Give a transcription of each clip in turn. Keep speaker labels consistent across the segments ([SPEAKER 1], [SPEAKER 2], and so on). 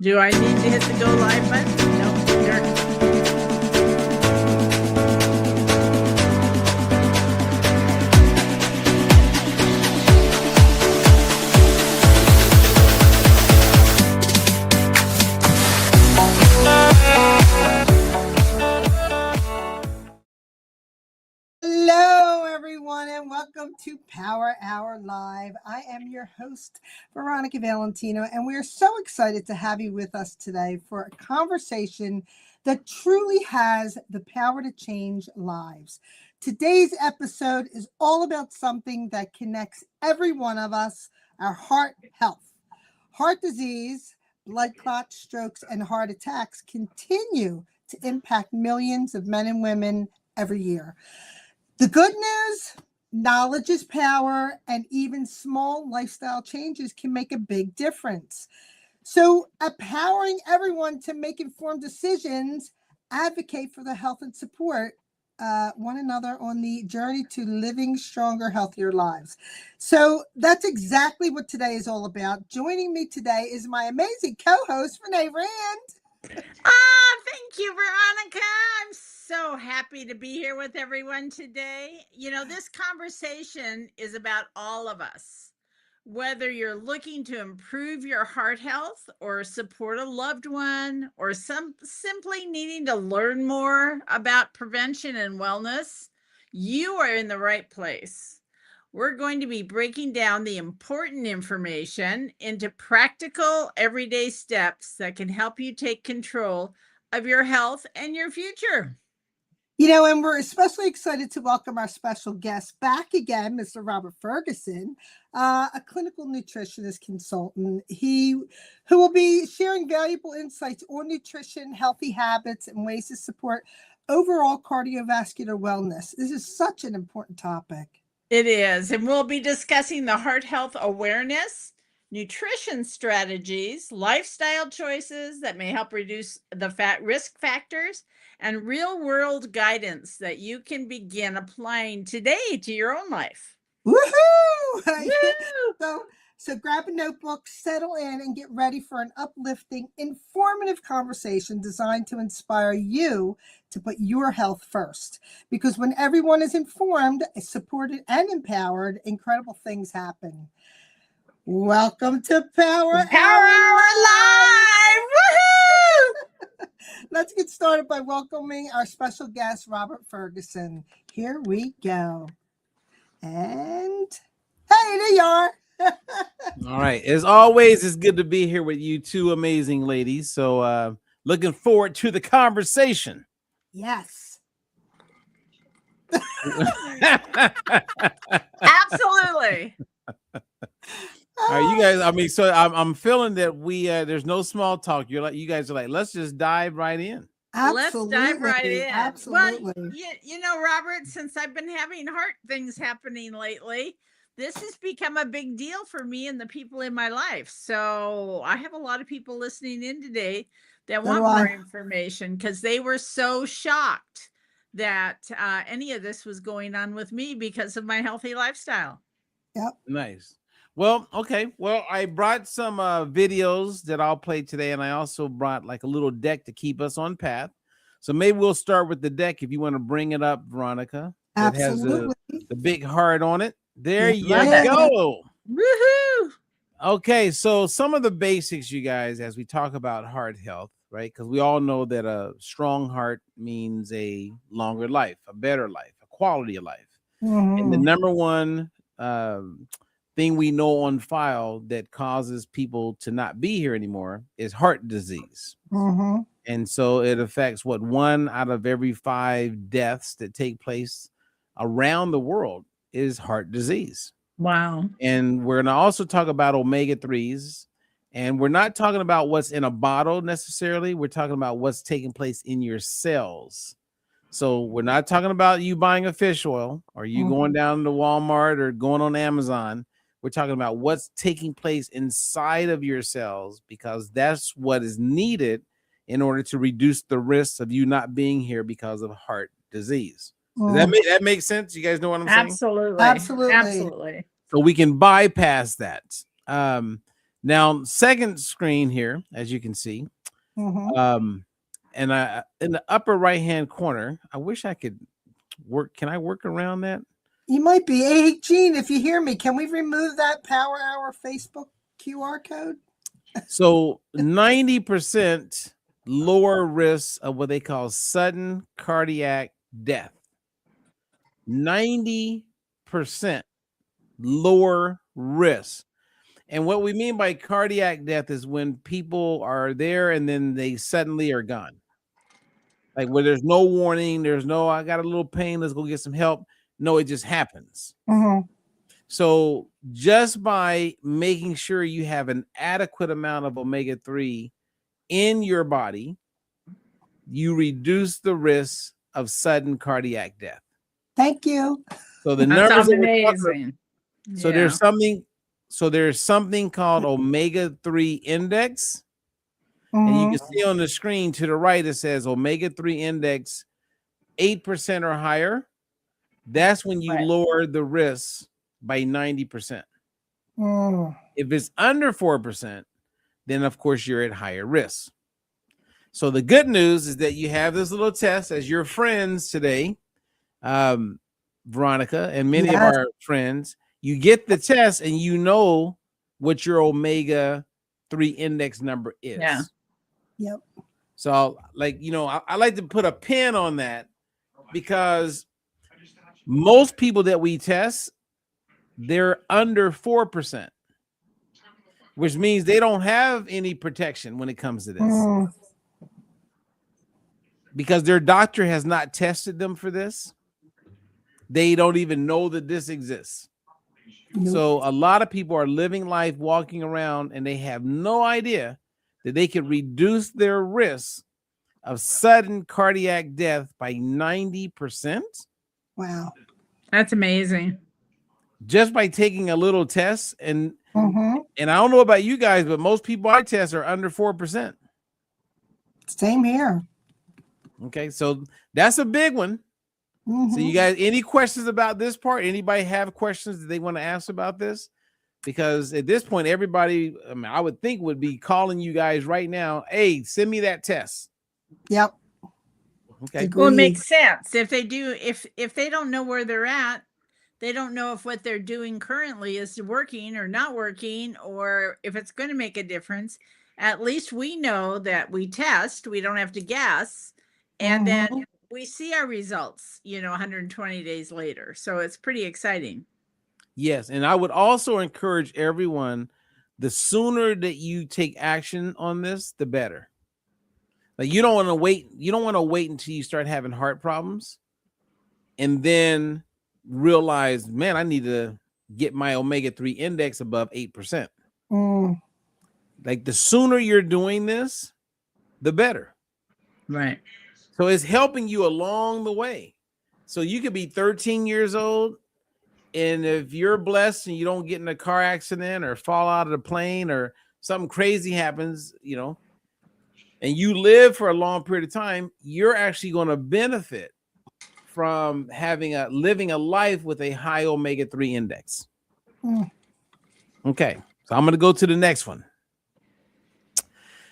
[SPEAKER 1] Do I need to hit the go live button? No, you're.
[SPEAKER 2] Hello, everyone, and welcome to Power Hour Live. I am your host, Veronica Valentino, and we are so excited to have you with us today for a conversation that truly has the power to change lives. Today's episode is all about something that connects every one of us, our heart health. Heart disease, blood clots, strokes, and heart attacks continue to impact millions of men and women every year. The good news, knowledge is power, and even small lifestyle changes can make a big difference. So, empowering everyone to make informed decisions, advocate for the health and support one another on the journey to living stronger, healthier lives. So, that's exactly what today is all about. Joining me today is my amazing co host, Renee Rand.
[SPEAKER 1] Thank you, Veronica. I'm so happy to be here with everyone today. You know, this conversation is about all of us. Whether you're looking to improve your heart health or support a loved one or simply needing to learn more about prevention and wellness, you are in the right place. We're going to be breaking down the important information into practical, everyday steps that can help you take control of your health and your future.
[SPEAKER 2] You know, and we're especially excited to welcome our special guest back again, Mr. Robert Ferguson, a clinical nutritionist consultant. Who will be sharing valuable insights on nutrition, healthy habits, and ways to support overall cardiovascular wellness. This is such an important topic.
[SPEAKER 1] It is. And we'll be discussing the heart health awareness, nutrition strategies, lifestyle choices that may help reduce the risk factors, and real world guidance that you can begin applying today to your own life.
[SPEAKER 2] Woohoo!
[SPEAKER 1] Woo!
[SPEAKER 2] So grab a notebook, settle in, and get ready for an uplifting, informative conversation designed to inspire you to put your health first. Because when everyone is informed, supported, and empowered, incredible things happen. Welcome to Power
[SPEAKER 1] Hour Live! Woohoo!
[SPEAKER 2] Let's get started by welcoming our special guest, Robert Ferguson. Here we go. And hey, there you are.
[SPEAKER 3] All right. As always, it's good to be here with you two amazing ladies. So looking forward to the conversation.
[SPEAKER 2] Yes.
[SPEAKER 1] Absolutely.
[SPEAKER 3] All right, you guys. I mean, so I'm feeling that there's no small talk. You guys are like, let's just dive right in.
[SPEAKER 2] Absolutely.
[SPEAKER 1] Let's dive right in.
[SPEAKER 2] Absolutely.
[SPEAKER 1] Well, you know, Robert, since I've been having heart things happening lately, this has become a big deal for me and the people in my life. So I have a lot of people listening in today that want more information because they were so shocked that any of this was going on with me because of my healthy lifestyle.
[SPEAKER 2] Yep.
[SPEAKER 3] Nice. Well, okay. Well, I brought some videos that I'll play today, and I also brought like a little deck to keep us on path. So maybe we'll start with the deck if you want to bring it up, Veronica. That
[SPEAKER 2] Absolutely.
[SPEAKER 3] has the big heart on it. There you
[SPEAKER 1] Love
[SPEAKER 3] go.
[SPEAKER 1] Woohoo!
[SPEAKER 3] Okay, so some of the basics, you guys, as we talk about heart health, right? Because we all know that a strong heart means a longer life, a better life, a quality of life. And the number one thing we know on file that causes people to not be here anymore is heart disease. And so it affects 1 out of every 5 deaths that take place around the world is heart disease.
[SPEAKER 1] Wow.
[SPEAKER 3] And we're going to also talk about omega-3s. And we're not talking about what's in a bottle necessarily. We're talking about what's taking place in your cells. So we're not talking about you buying a fish oil or you going down to Walmart or going on Amazon. We're talking about what's taking place inside of your cells, because that's what is needed in order to reduce the risks of you not being here because of heart disease. Does that make sense? You guys know what I'm saying?
[SPEAKER 1] Absolutely.
[SPEAKER 2] Absolutely.
[SPEAKER 1] Absolutely.
[SPEAKER 3] So we can bypass that. Now, second screen here, as you can see, and I in the upper right hand corner, I wish I could work. Can I work around that?
[SPEAKER 2] You might be. Hey, Gene, if you hear me, can we remove that Power Hour Facebook QR code?
[SPEAKER 3] So 90% lower risk of what they call sudden cardiac death. 90% lower risk. And what we mean by cardiac death is when people are there and then they suddenly are gone. Like where there's no warning, there's no, I got a little pain, let's go get some help. No, it just happens. So just by making sure you have an adequate amount of omega-3 in your body, you reduce the risk of sudden cardiac death.
[SPEAKER 2] Thank you.
[SPEAKER 3] So the
[SPEAKER 1] That's
[SPEAKER 3] numbers
[SPEAKER 1] amazing.
[SPEAKER 3] So there's something called omega-3 index. And you can see on the screen to the right, it says omega-3 index 8% or higher. That's when you lower the risk by 90%. If it's under 4%, then of course you're at higher risk. So the good news is that you have this little test as your friends today, Veronica, and many of our friends. You get the test and you know what your omega-3 index number is.
[SPEAKER 1] Yeah.
[SPEAKER 2] Yep.
[SPEAKER 3] So, like, you know, I like to put a pin on that because most people that we test, they're under 4%, which means they don't have any protection when it comes to this. Because their doctor has not tested them for this. They don't even know that this exists. So a lot of people are living life walking around and they have no idea that they can reduce their risk of sudden cardiac death by 90%.
[SPEAKER 2] Wow.
[SPEAKER 1] That's amazing.
[SPEAKER 3] Just by taking a little test. And I don't know about you guys, but most people I test are under 4%.
[SPEAKER 2] Same here.
[SPEAKER 3] Okay, so that's a big one. So you guys, any questions about this part? Anybody have questions that they want to ask about this? Because at this point, everybody, I would think, would be calling you guys right now. Hey, send me that test.
[SPEAKER 2] Yep.
[SPEAKER 3] Okay.
[SPEAKER 1] Well, it makes sense. If they do, if they don't know where they're at, they don't know if what they're doing currently is working or not working, or if it's going to make a difference. At least we know that we test. We don't have to guess, and then we see our results, 120 days later. So it's pretty exciting.
[SPEAKER 3] Yes. And I would also encourage everyone, the sooner that you take action on this, the better. Like you don't want to wait. You don't want to wait until you start having heart problems and then realize, man, I need to get my omega-3 index above 8%. Like the sooner you're doing this, the better.
[SPEAKER 1] Right.
[SPEAKER 3] So it's helping you along the way. So you could be 13 years old, and if you're blessed and you don't get in a car accident or fall out of the plane or something crazy happens, and you live for a long period of time, you're actually going to benefit from living a life with a high omega-3 index. Okay, so I'm going to go to the next one.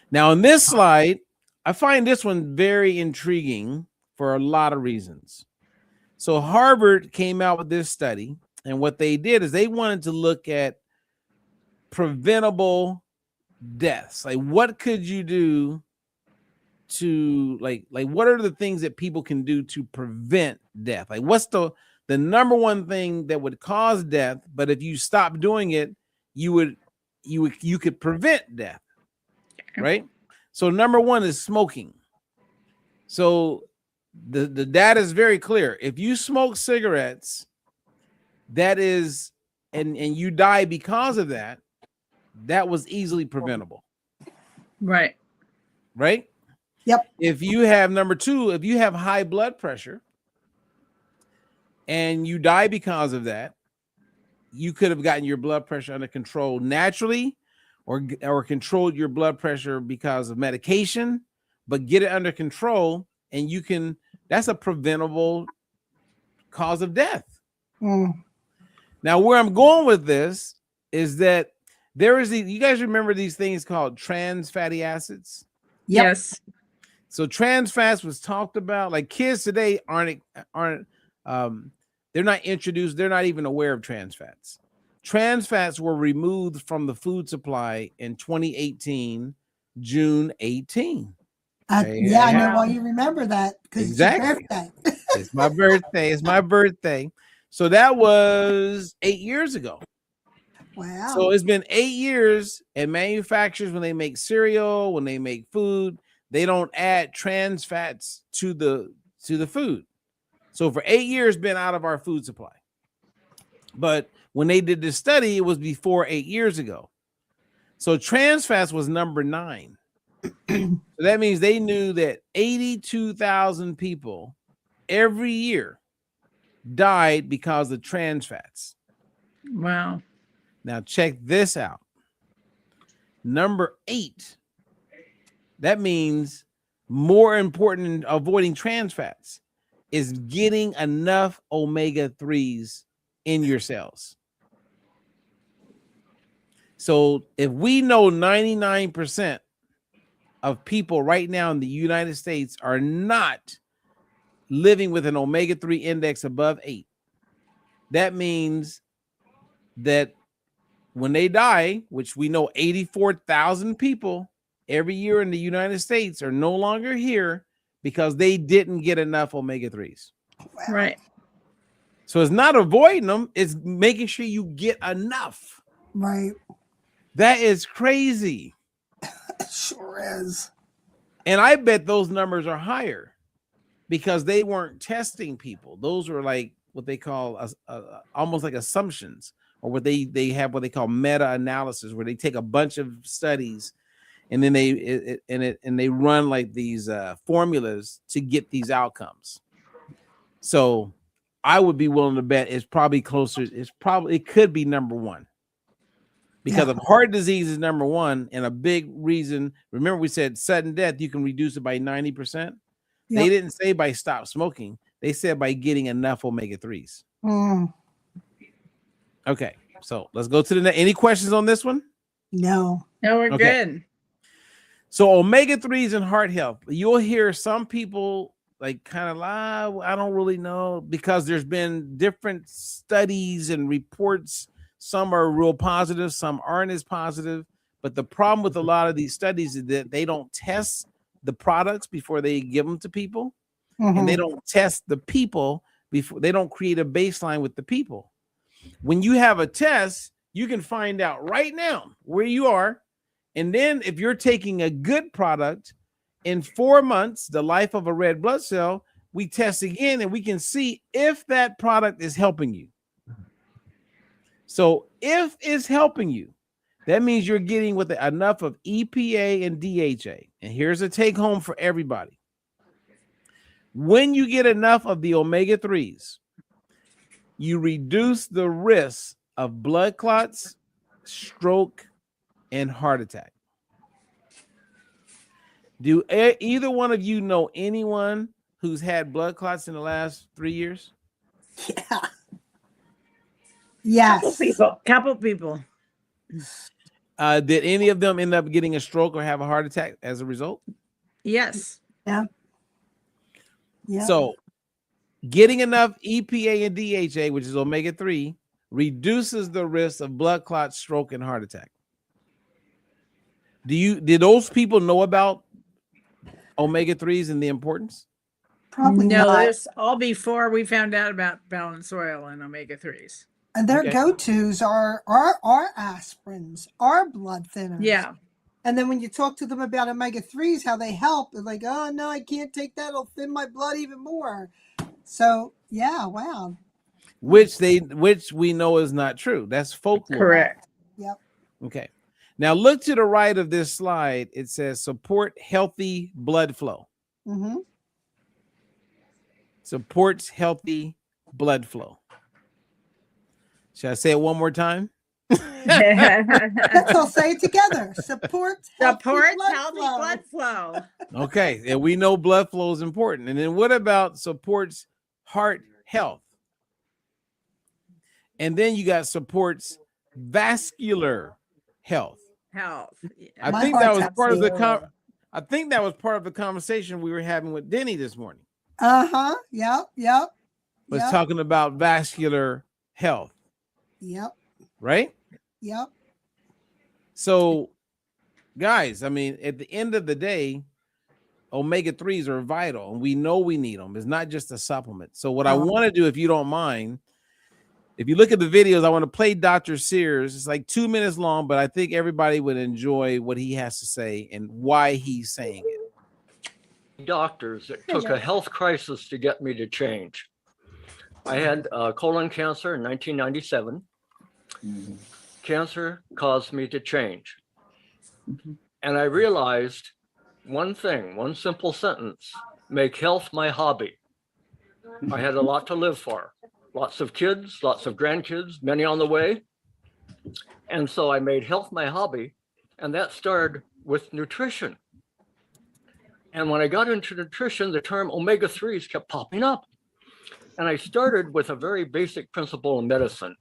[SPEAKER 3] Now, in this slide, I find this one very intriguing for a lot of reasons. So Harvard came out with this study, and what they did is they wanted to look at preventable deaths. Like, what could you do to like what are the things that people can do to prevent death? Like, what's the number one thing that would cause death, but if you stop doing it, you could prevent death, right? So number one is smoking. So the data is very clear. If you smoke cigarettes, that is, and you die because of that, that was easily preventable.
[SPEAKER 1] Right.
[SPEAKER 3] Right?
[SPEAKER 2] Yep.
[SPEAKER 3] If you have number two, if you have high blood pressure and you die because of that, you could have gotten your blood pressure under control naturally or controlled your blood pressure because of medication, but get it under control and that's a preventable cause of death. Now, where I'm going with this is that There is you guys remember these things called trans fatty acids?
[SPEAKER 2] Yep.
[SPEAKER 1] Yes.
[SPEAKER 3] So trans fats was talked about. Like kids today aren't they're not introduced, they're not even aware of trans fats. Trans fats were removed from the food supply in 2018, June 18.
[SPEAKER 2] Yeah, I know
[SPEAKER 1] Wow.
[SPEAKER 2] why you remember that, because
[SPEAKER 3] Exactly.
[SPEAKER 2] it's your birthday.
[SPEAKER 3] It's my birthday. It's my birthday. So that was 8 years ago.
[SPEAKER 2] Wow.
[SPEAKER 3] So it's been 8 years, and manufacturers, when they make cereal, when they make food, they don't add trans fats to the food. So for 8 years, been out of our food supply. But when they did this study, it was before 8 years ago. So trans fats was number 9. So that means they knew that 82,000 people every year died because of trans fats.
[SPEAKER 1] Wow.
[SPEAKER 3] Now check this out. Number 8. That means more important than avoiding trans fats is getting enough omega-3s in your cells. So if we know 99% of people right now in the United States are not living with an omega-3 index above 8, that means that when they die, which we know 84,000 people every year in the United States are no longer here because they didn't get enough omega-3s.
[SPEAKER 2] Wow.
[SPEAKER 1] Right.
[SPEAKER 3] So it's not avoiding them, it's making sure you get enough.
[SPEAKER 2] Right.
[SPEAKER 3] That is crazy.
[SPEAKER 2] It sure is.
[SPEAKER 3] And I bet those numbers are higher because they weren't testing people. Those were like what they call almost like assumptions, or what they have what they call meta-analysis, where they take a bunch of studies and then they run like these formulas to get these outcomes. So I would be willing to bet it's probably closer. It could be number 1. Because of heart disease is number 1, and a big reason. Remember, we said sudden death, you can reduce it by 90%. Yep. They didn't say by stop smoking. They said by getting enough omega-3s. Okay, so let's go to the next. Any questions on this one?
[SPEAKER 2] No.
[SPEAKER 1] No, we're good.
[SPEAKER 3] So omega-3s and heart health. You'll hear some people like kind of lie. I don't really know, because there's been different studies and reports. Some are real positive, some aren't as positive. But the problem with a lot of these studies is that they don't test the products before they give them to people. And they don't test the people before. They don't create a baseline with the people. When you have a test, you can find out right now where you are. And then if you're taking a good product, in 4 months, the life of a red blood cell, we test again and we can see if that product is helping you. So if it's helping you, that means you're getting with enough of EPA and DHA. And here's a take home for everybody. When you get enough of the omega-3s, you reduce the risk of blood clots, stroke, and heart attack. Do either one of you know anyone who's had blood clots in the last 3 years?
[SPEAKER 2] Yeah. Yes.
[SPEAKER 1] Couple people.
[SPEAKER 3] Did any of them end up getting a stroke or have a heart attack as a result?
[SPEAKER 1] Yes.
[SPEAKER 2] Yeah. Yeah.
[SPEAKER 3] So getting enough EPA and DHA, which is omega-3, reduces the risk of blood clot, stroke, and heart attack. Did those people know about omega-3s and the importance?
[SPEAKER 2] Probably
[SPEAKER 1] no,
[SPEAKER 2] not.
[SPEAKER 1] this all before we found out about balanced oil and omega-3s.
[SPEAKER 2] And their go-tos are aspirins, are blood thinners.
[SPEAKER 1] Yeah.
[SPEAKER 2] And then when you talk to them about omega-3s, how they help, they're like, oh, no, I can't take that. It'll thin my blood even more. So, yeah, wow.
[SPEAKER 3] Which we know is not true. That's folklore.
[SPEAKER 1] Correct.
[SPEAKER 2] Yep.
[SPEAKER 3] Okay. Now look to the right of this slide. It says support healthy blood flow.
[SPEAKER 2] Mm-hmm.
[SPEAKER 3] Supports healthy blood flow. Should I say it one more time?
[SPEAKER 2] Let's all say it together. Supports healthy
[SPEAKER 1] blood flow.
[SPEAKER 3] Okay, and we know blood flow is important. And then what about supports heart health? And then you got supports vascular health.
[SPEAKER 1] Health.
[SPEAKER 3] I
[SPEAKER 2] My
[SPEAKER 3] think that
[SPEAKER 2] heart's
[SPEAKER 3] was part of the
[SPEAKER 2] absolutely.
[SPEAKER 3] I think that was part of the conversation we were having with Denny this morning.
[SPEAKER 2] Uh-huh. Yep.
[SPEAKER 3] Was talking about vascular health.
[SPEAKER 2] Yep.
[SPEAKER 3] Right?
[SPEAKER 2] Yep.
[SPEAKER 3] So, guys, I mean, at the end of the day, omega-3s are vital, and we know we need them. It's not just a supplement. So what I want to do, if you don't mind, if you look at the videos, I want to play Dr. Sears. It's like 2 minutes long, but I think everybody would enjoy what he has to say and why he's saying it.
[SPEAKER 4] Doctors, it took a health crisis to get me to change. I had colon cancer in 1997. Cancer caused me to change. And I realized one thing, one simple sentence: make health my hobby. I had a lot to live for. Lots of kids, lots of grandkids, many on the way. And so I made health my hobby, and that started with nutrition. And when I got into nutrition, the term omega-3s kept popping up. And I started with a very basic principle in medicine,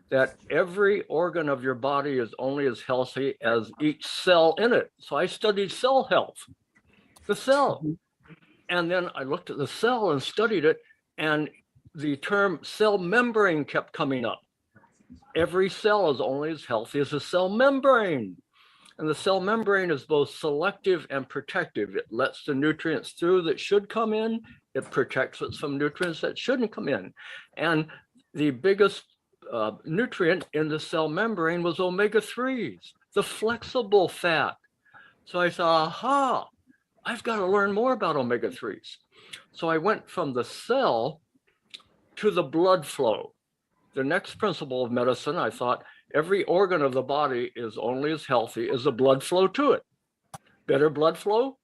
[SPEAKER 4] that every organ of your body is only as healthy as each cell in it. So I studied cell health, the cell. And then I looked at the cell and studied it, and the term cell membrane kept coming up. Every cell is only as healthy as a cell membrane. And the cell membrane is both selective and protective. It lets the nutrients through that should come in. It protects us from nutrients that shouldn't come in. And the biggest nutrient in the cell membrane was omega-3s, the flexible fat. So I thought, aha, I've got to learn more about omega-3s. So I went from the cell to the blood flow. The next principle of medicine, I thought, every organ of the body is only as healthy as the blood flow to it. Better blood flow,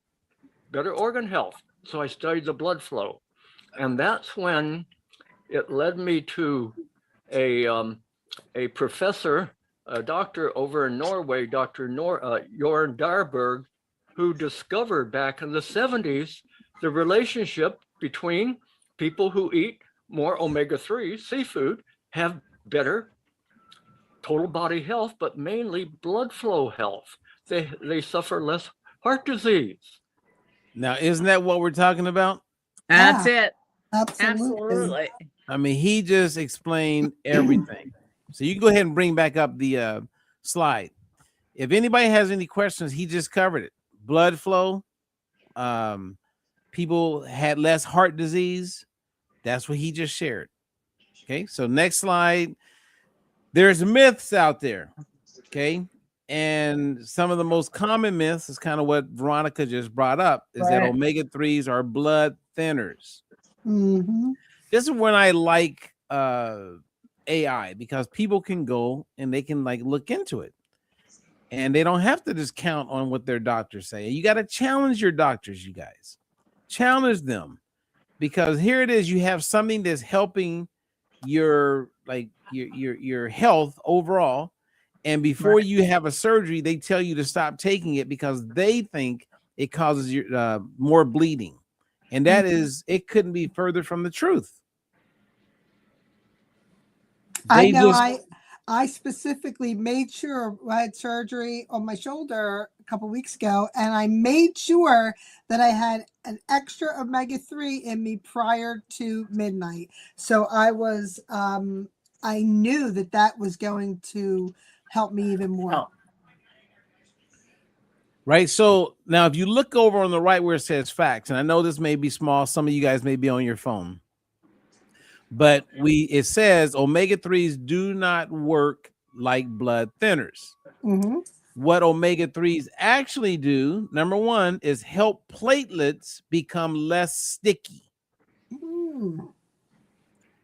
[SPEAKER 4] better organ health. So I studied the blood flow. And that's when it led me to a professor, a doctor over in Norway, Dr. Jorn Darberg, who discovered back in the 70s the relationship between people who eat more omega-3 seafood have better total body health, but mainly blood flow health. They suffer less heart disease.
[SPEAKER 3] Now, isn't that what we're talking about?
[SPEAKER 1] That's it.
[SPEAKER 2] Absolutely.
[SPEAKER 3] I mean, he just explained everything. So you can go ahead and bring back up the slide. If anybody has any questions, he just covered it. Blood flow. People had less heart disease. That's what he just shared. Okay, so next slide. There's myths out there. Okay, and some of the most common myths is kind of what Veronica just brought up, is that omega-3s are blood thinners. This is when I like AI, because people can go and they can like look into it, and they don't have to just count on what their doctors say. You got to challenge your doctors, you guys. Challenge them, because here it is. You have something that's helping your your health overall, and before you have a surgery, they tell you to stop taking it because they think it causes your more bleeding, and that is, it couldn't be further from the truth.
[SPEAKER 2] I know. I specifically made sure I had surgery on my shoulder a couple weeks ago, and I made sure that I had an extra omega-3 in me prior to midnight. So I was, I knew that that was going to help me even more.
[SPEAKER 3] Right. So now, if you look over on the right where it says facts, and I know this may be small, some of you guys may be on your phone, but it says omega-3s do not work like blood thinners. What omega-3s actually do, number one, is help platelets become less sticky.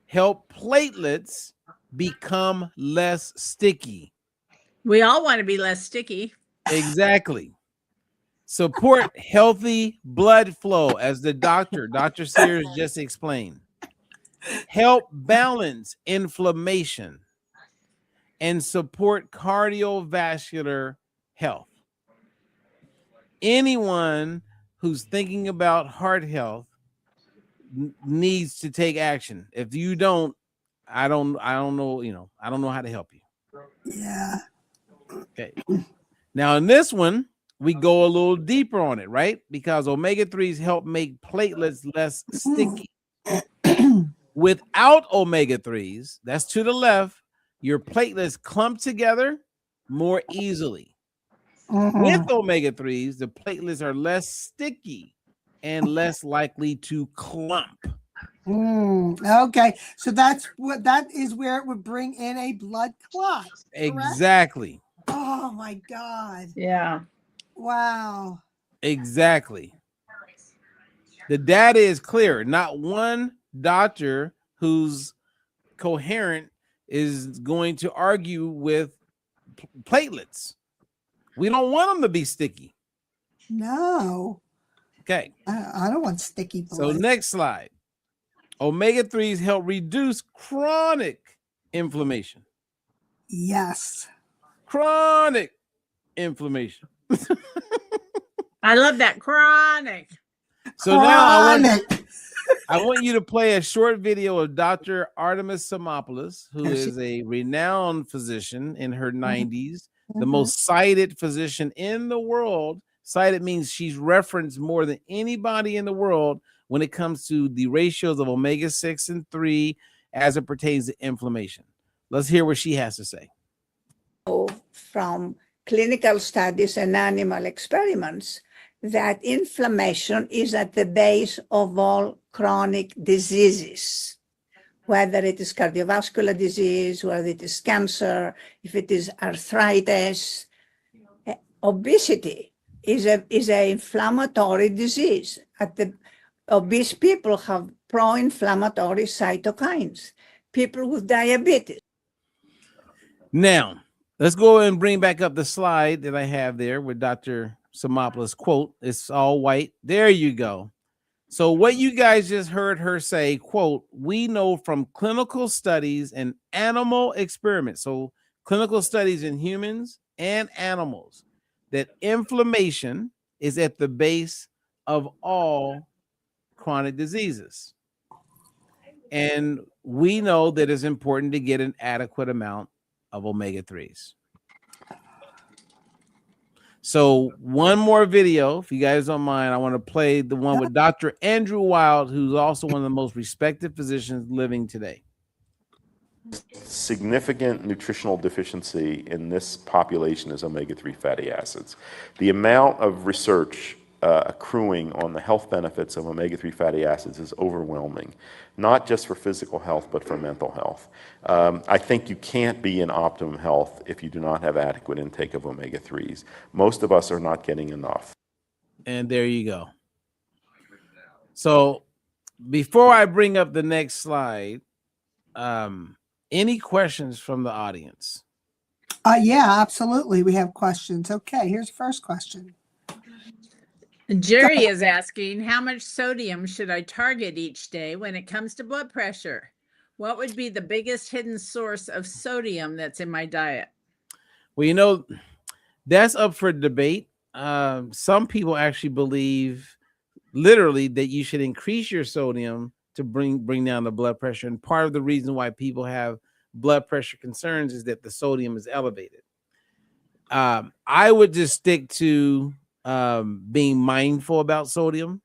[SPEAKER 3] Help platelets become less sticky.
[SPEAKER 1] We all want to be less sticky.
[SPEAKER 3] Exactly. Support healthy blood flow, as the Dr. Sears just explained. Help balance inflammation and support cardiovascular health. Anyone who's thinking about heart health needs to take action. If you don't, I don't know, I don't know how to help you.
[SPEAKER 2] Yeah.
[SPEAKER 3] Okay. Now in this one, we go a little deeper on it, right? Because omega-3s help make platelets less sticky. Without omega-3s, that's to the left, your platelets clump together more easily. With omega-3s, the platelets are less sticky and less likely to clump.
[SPEAKER 2] Okay, so that is where it would bring in a blood clot. Correct?
[SPEAKER 3] Exactly.
[SPEAKER 2] Oh my God.
[SPEAKER 1] Yeah.
[SPEAKER 2] Wow.
[SPEAKER 3] Exactly. The data is clear. Not one doctor who's coherent is going to argue with platelets. We don't want them to be sticky.
[SPEAKER 2] No.
[SPEAKER 3] Okay.
[SPEAKER 2] I don't want sticky blood.
[SPEAKER 3] So next slide. Omega-3s help reduce chronic inflammation.
[SPEAKER 2] Yes.
[SPEAKER 3] Chronic inflammation.
[SPEAKER 1] I love that. Chronic.
[SPEAKER 3] So now I want you to play a short video of Dr. Artemis Simopoulos, who is a renowned physician in her 90s, the most cited physician in the world. Cited means she's referenced more than anybody in the world when it comes to the ratios of omega-6 and 3 as it pertains to inflammation. Let's hear what she has to say.
[SPEAKER 5] From clinical studies and animal experiments that inflammation is at the base of all chronic diseases, whether it is cardiovascular disease, whether it is cancer, if it is arthritis. Obesity is a inflammatory disease. Obese people have pro-inflammatory cytokines. People with diabetes.
[SPEAKER 3] Now, let's go and bring back up the slide that I have there with Dr. Simopoulos' quote. It's all white. There you go. So what you guys just heard her say, quote, we know from clinical studies and animal experiments, so clinical studies in humans and animals, that inflammation is at the base of all chronic diseases. And we know that it's important to get an adequate amount of omega-3s. So one more video, if you guys don't mind, I want to play the one with Dr. Andrew Wild, who's also one of the most respected physicians living today.
[SPEAKER 6] Significant nutritional deficiency in this population is omega-3 fatty acids. The amount of research accruing on the health benefits of omega-3 fatty acids is overwhelming, not just for physical health, but for mental health. I think you can't be in optimum health if you do not have adequate intake of omega-3s. Most of us are not getting enough.
[SPEAKER 3] And there you go. So before I bring up the next slide, any questions from the audience?
[SPEAKER 2] Yeah, absolutely. We have questions. Okay, here's the first question.
[SPEAKER 1] Jerry is asking, how much sodium should I target each day when it comes to blood pressure? What would be the biggest hidden source of sodium that's in my diet?
[SPEAKER 3] Well, you know, that's up for debate. Some people actually believe literally that you should increase your sodium to bring down the blood pressure. And part of the reason why people have blood pressure concerns is that the sodium is elevated. I would just stick to being mindful about sodium.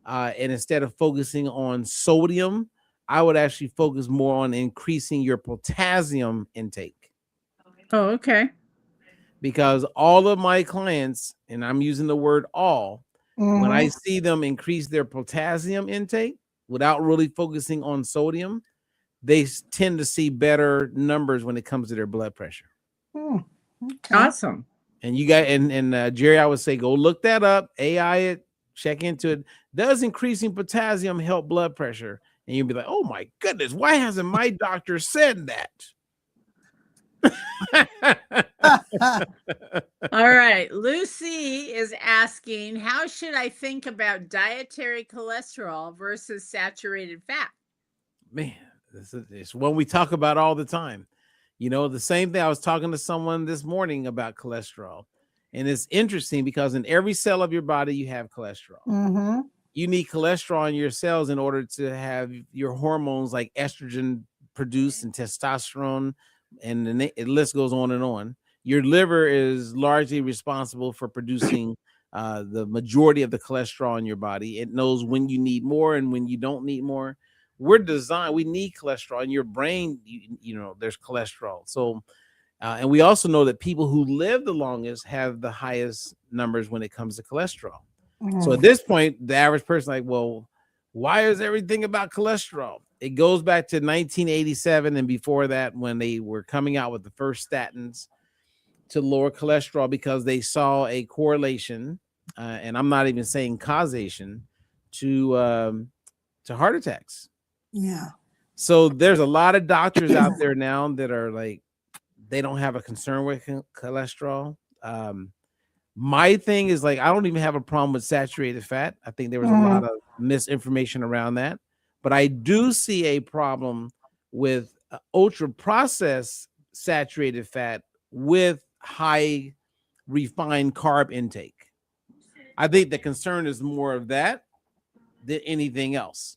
[SPEAKER 3] And instead of focusing on sodium, I would actually focus more on increasing your potassium intake.
[SPEAKER 1] Oh, okay.
[SPEAKER 3] Because all of my clients, and I'm using the word all, when I see them increase their potassium intake without really focusing on sodium, they tend to see better numbers when it comes to their blood pressure.
[SPEAKER 2] Okay.
[SPEAKER 1] Awesome.
[SPEAKER 3] And you guys, and Jerry, I would say go look that up, AI it, check into it. Does increasing potassium help blood pressure? And you'll be like, oh my goodness, why hasn't my doctor said that?
[SPEAKER 1] All right. Lucy is asking, how should I think about dietary cholesterol versus saturated fat?
[SPEAKER 3] Man, it's one we talk about all the time. You know, the same thing. I was talking to someone this morning about cholesterol. And it's interesting because in every cell of your body, you have cholesterol. You need cholesterol in your cells in order to have your hormones like estrogen produced and testosterone, and the list goes on and on. your liver is largely responsible for producing the majority of the cholesterol in your body. It knows when you need more and when you don't need more. We're designed, we need cholesterol in your brain. You know, there's cholesterol. So, and we also know that people who live the longest have the highest numbers when it comes to cholesterol. So at this point, the average person like, well, why is everything about cholesterol? It goes back to 1987 and before that, when they were coming out with the first statins to lower cholesterol, because they saw a correlation, and I'm not even saying causation, to heart attacks.
[SPEAKER 2] Yeah.
[SPEAKER 3] So there's a lot of doctors out there now that are like, they don't have a concern with cholesterol. My thing is like, I don't even have a problem with saturated fat. I think there was a lot of misinformation around that, but I do see a problem with ultra processed saturated fat with high refined carb intake. I think the concern is more of that than anything else,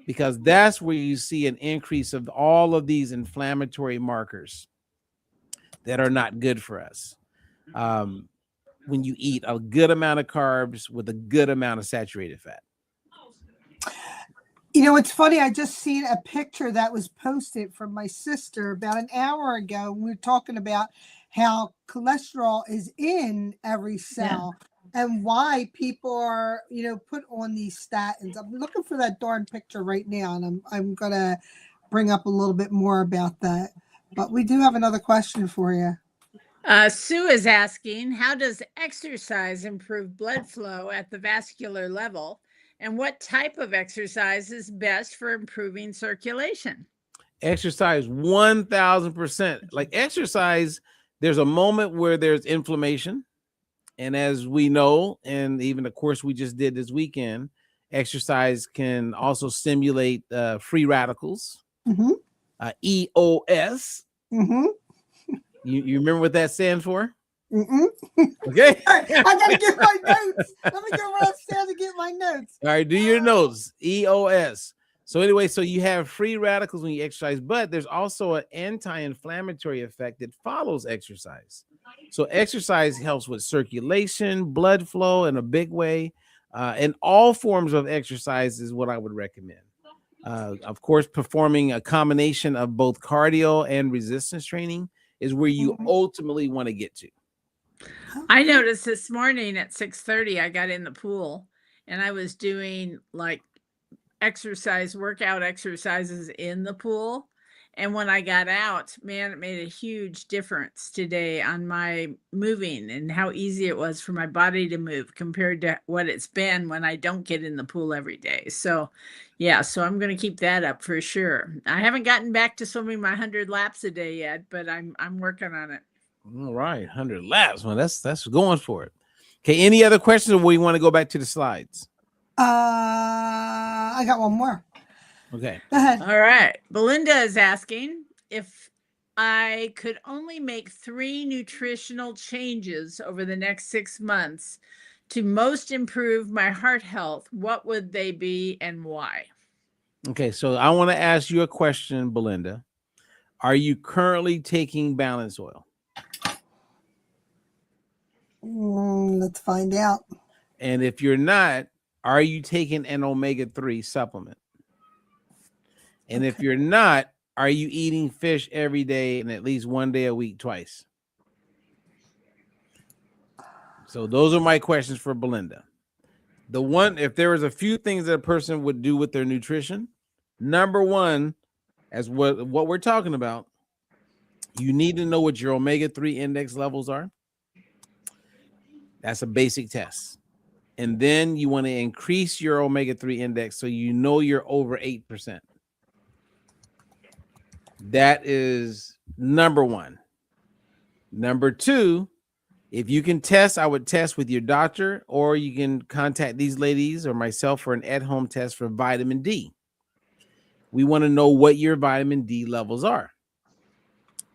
[SPEAKER 3] because that's where you see an increase of all of these inflammatory markers that are not good for us. When you eat a good amount of carbs with a good amount of saturated fat.
[SPEAKER 2] You know, it's funny. I just seen a picture that was posted from my sister about an hour ago. We were talking about how cholesterol is in every cell and why people are, you know, put on these statins. I'm looking for that darn picture right now, and I'm going to bring up a little bit more about that. But we do have another question for you.
[SPEAKER 1] Sue is asking, how does exercise improve blood flow at the vascular level? And what type of exercise is best for improving circulation?
[SPEAKER 3] Exercise 1000%. Like exercise, there's a moment where there's inflammation. And as we know, and even the course we just did this weekend, exercise can also stimulate free radicals, EOS. You remember what that stands for? Okay.
[SPEAKER 2] I gotta get my notes. Let me go upstairs to get my notes.
[SPEAKER 3] All right, do your notes. EOS. So anyway, so you have free radicals when you exercise, but there's also an anti-inflammatory effect that follows exercise. So exercise helps with circulation, blood flow in a big way, and all forms of exercise is what I would recommend. Of course, performing a combination of both cardio and resistance training is where you ultimately want to get to.
[SPEAKER 1] I noticed this morning at 6:30, I got in the pool and I was doing like workout exercises in the pool. And when I got out, man, it made a huge difference today on my moving and how easy it was for my body to move compared to what it's been when I don't get in the pool every day. So, yeah, so I'm going to keep that up for sure. I haven't gotten back to swimming my 100 laps a day yet, but I'm working on it.
[SPEAKER 3] All right, 100 laps. Well, that's going for it. Okay, any other questions, or we want to go back to the slides?
[SPEAKER 2] I got one more.
[SPEAKER 3] Okay.
[SPEAKER 2] Go ahead.
[SPEAKER 1] All right. Belinda is asking, if I could only make 3 nutritional changes over the next 6 months to most improve my heart health, what would they be and why?
[SPEAKER 3] Okay, so I want to ask you a question, Belinda. Are you currently taking balance oil?
[SPEAKER 2] Let's find out.
[SPEAKER 3] And if you're not, are you taking an omega-3 supplement? And if you're not, are you eating fish every day and at least one day a week, twice? So those are my questions for Belinda. If there was a few things that a person would do with their nutrition, number one, as what we're talking about, you need to know what your omega-3 index levels are. That's a basic test. And then you want to increase your omega-3 index so you know you're over 8%. That is number one. Number two, if you can test, I would test with your doctor, or you can contact these ladies or myself for an at-home test for vitamin D. We want to know what your vitamin D levels are.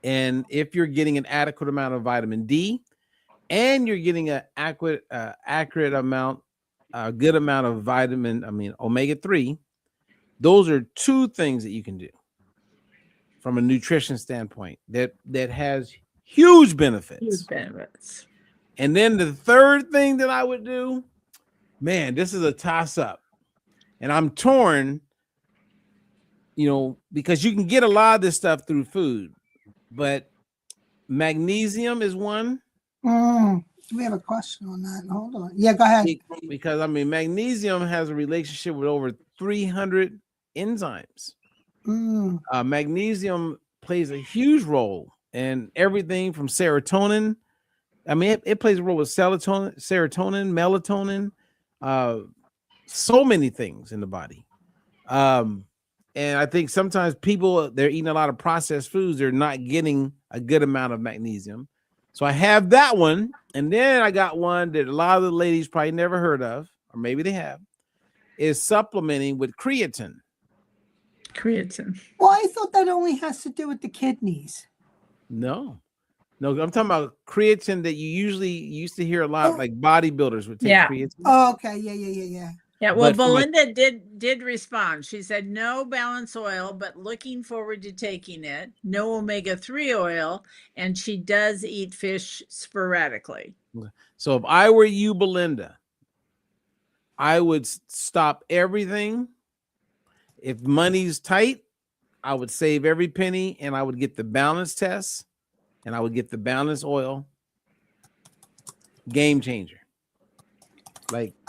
[SPEAKER 3] And if you're getting an adequate amount of vitamin D and you're getting an accurate amount, a good amount of omega-3, those are two things that you can do from a nutrition standpoint that has Huge benefits.
[SPEAKER 1] Huge benefits.
[SPEAKER 3] And then the third thing that I would do, man, this is a toss up. And I'm torn, because you can get a lot of this stuff through food, but magnesium is one.
[SPEAKER 2] We have a question on that. Hold on. Yeah, go ahead.
[SPEAKER 3] Because magnesium has a relationship with over 300 enzymes. Magnesium plays a huge role in everything from serotonin. It plays a role with serotonin, melatonin, so many things in the body. And I think sometimes people, they're eating a lot of processed foods, they're not getting a good amount of magnesium. So I have that one. And then I got one that a lot of the ladies probably never heard of, or maybe they have, is supplementing with creatine.
[SPEAKER 2] Well, I thought that only has to do with the kidneys.
[SPEAKER 3] No, I'm talking about creatine that you usually used to hear a lot, like bodybuilders would take creatine.
[SPEAKER 2] Oh, okay. Yeah.
[SPEAKER 1] Yeah, well, Belinda did respond. She said no balance oil, but looking forward to taking it. No omega-3 oil, and she does eat fish sporadically.
[SPEAKER 3] So if I were you, Belinda, I would stop everything. If money's tight, I would save every penny, and I would get the balance test, and I would get the balance oil. Game changer.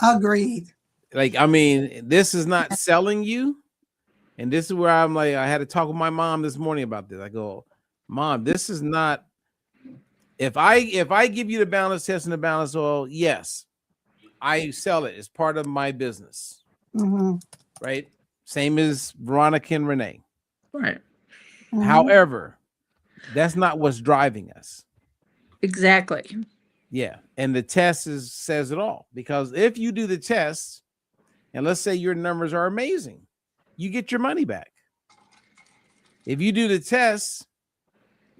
[SPEAKER 2] Agreed.
[SPEAKER 3] This is not selling you. And this is where I'm like, I had to talk with my mom this morning about this. I go, Mom, this is not, if I give you the balance test and the balance oil, yes, I sell it. It's part of my business. Right? Same as Veronica and Renee.
[SPEAKER 1] Right.
[SPEAKER 3] However, that's not what's driving us.
[SPEAKER 1] Exactly.
[SPEAKER 3] Yeah. And the test says it all, because if you do the test, and let's say your numbers are amazing, you get your money back. If you do the test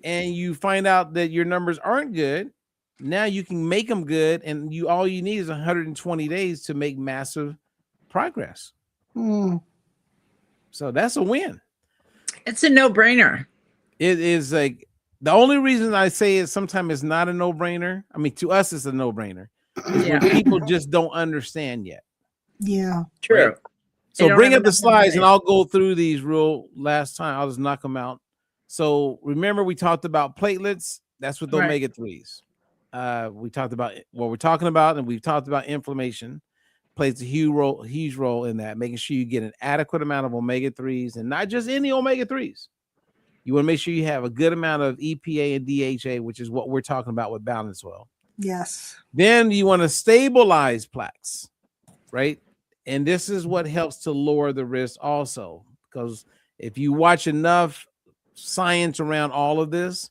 [SPEAKER 3] and you find out that your numbers aren't good, now you can make them good, and all you need is 120 days to make massive progress. So that's a win.
[SPEAKER 1] It's a no-brainer.
[SPEAKER 3] It is like, the only reason I say it sometimes it's not a no-brainer. To us it's a no-brainer. When people just don't understand yet.
[SPEAKER 2] Yeah,
[SPEAKER 1] true.
[SPEAKER 3] Right? So bring up the slides and I'll go through these real last time. I'll just knock them out. So remember, we talked about platelets. That's with omega-3s. We talked about what we're talking about, and we've talked about inflammation. Plays a huge role in that, making sure you get an adequate amount of omega-3s, and not just any omega-3s. You want to make sure you have a good amount of EPA and DHA, which is what we're talking about with balance oil.
[SPEAKER 2] Yes.
[SPEAKER 3] Then you want to stabilize plaques, right? And this is what helps to lower the risk also, because if you watch enough science around all of this,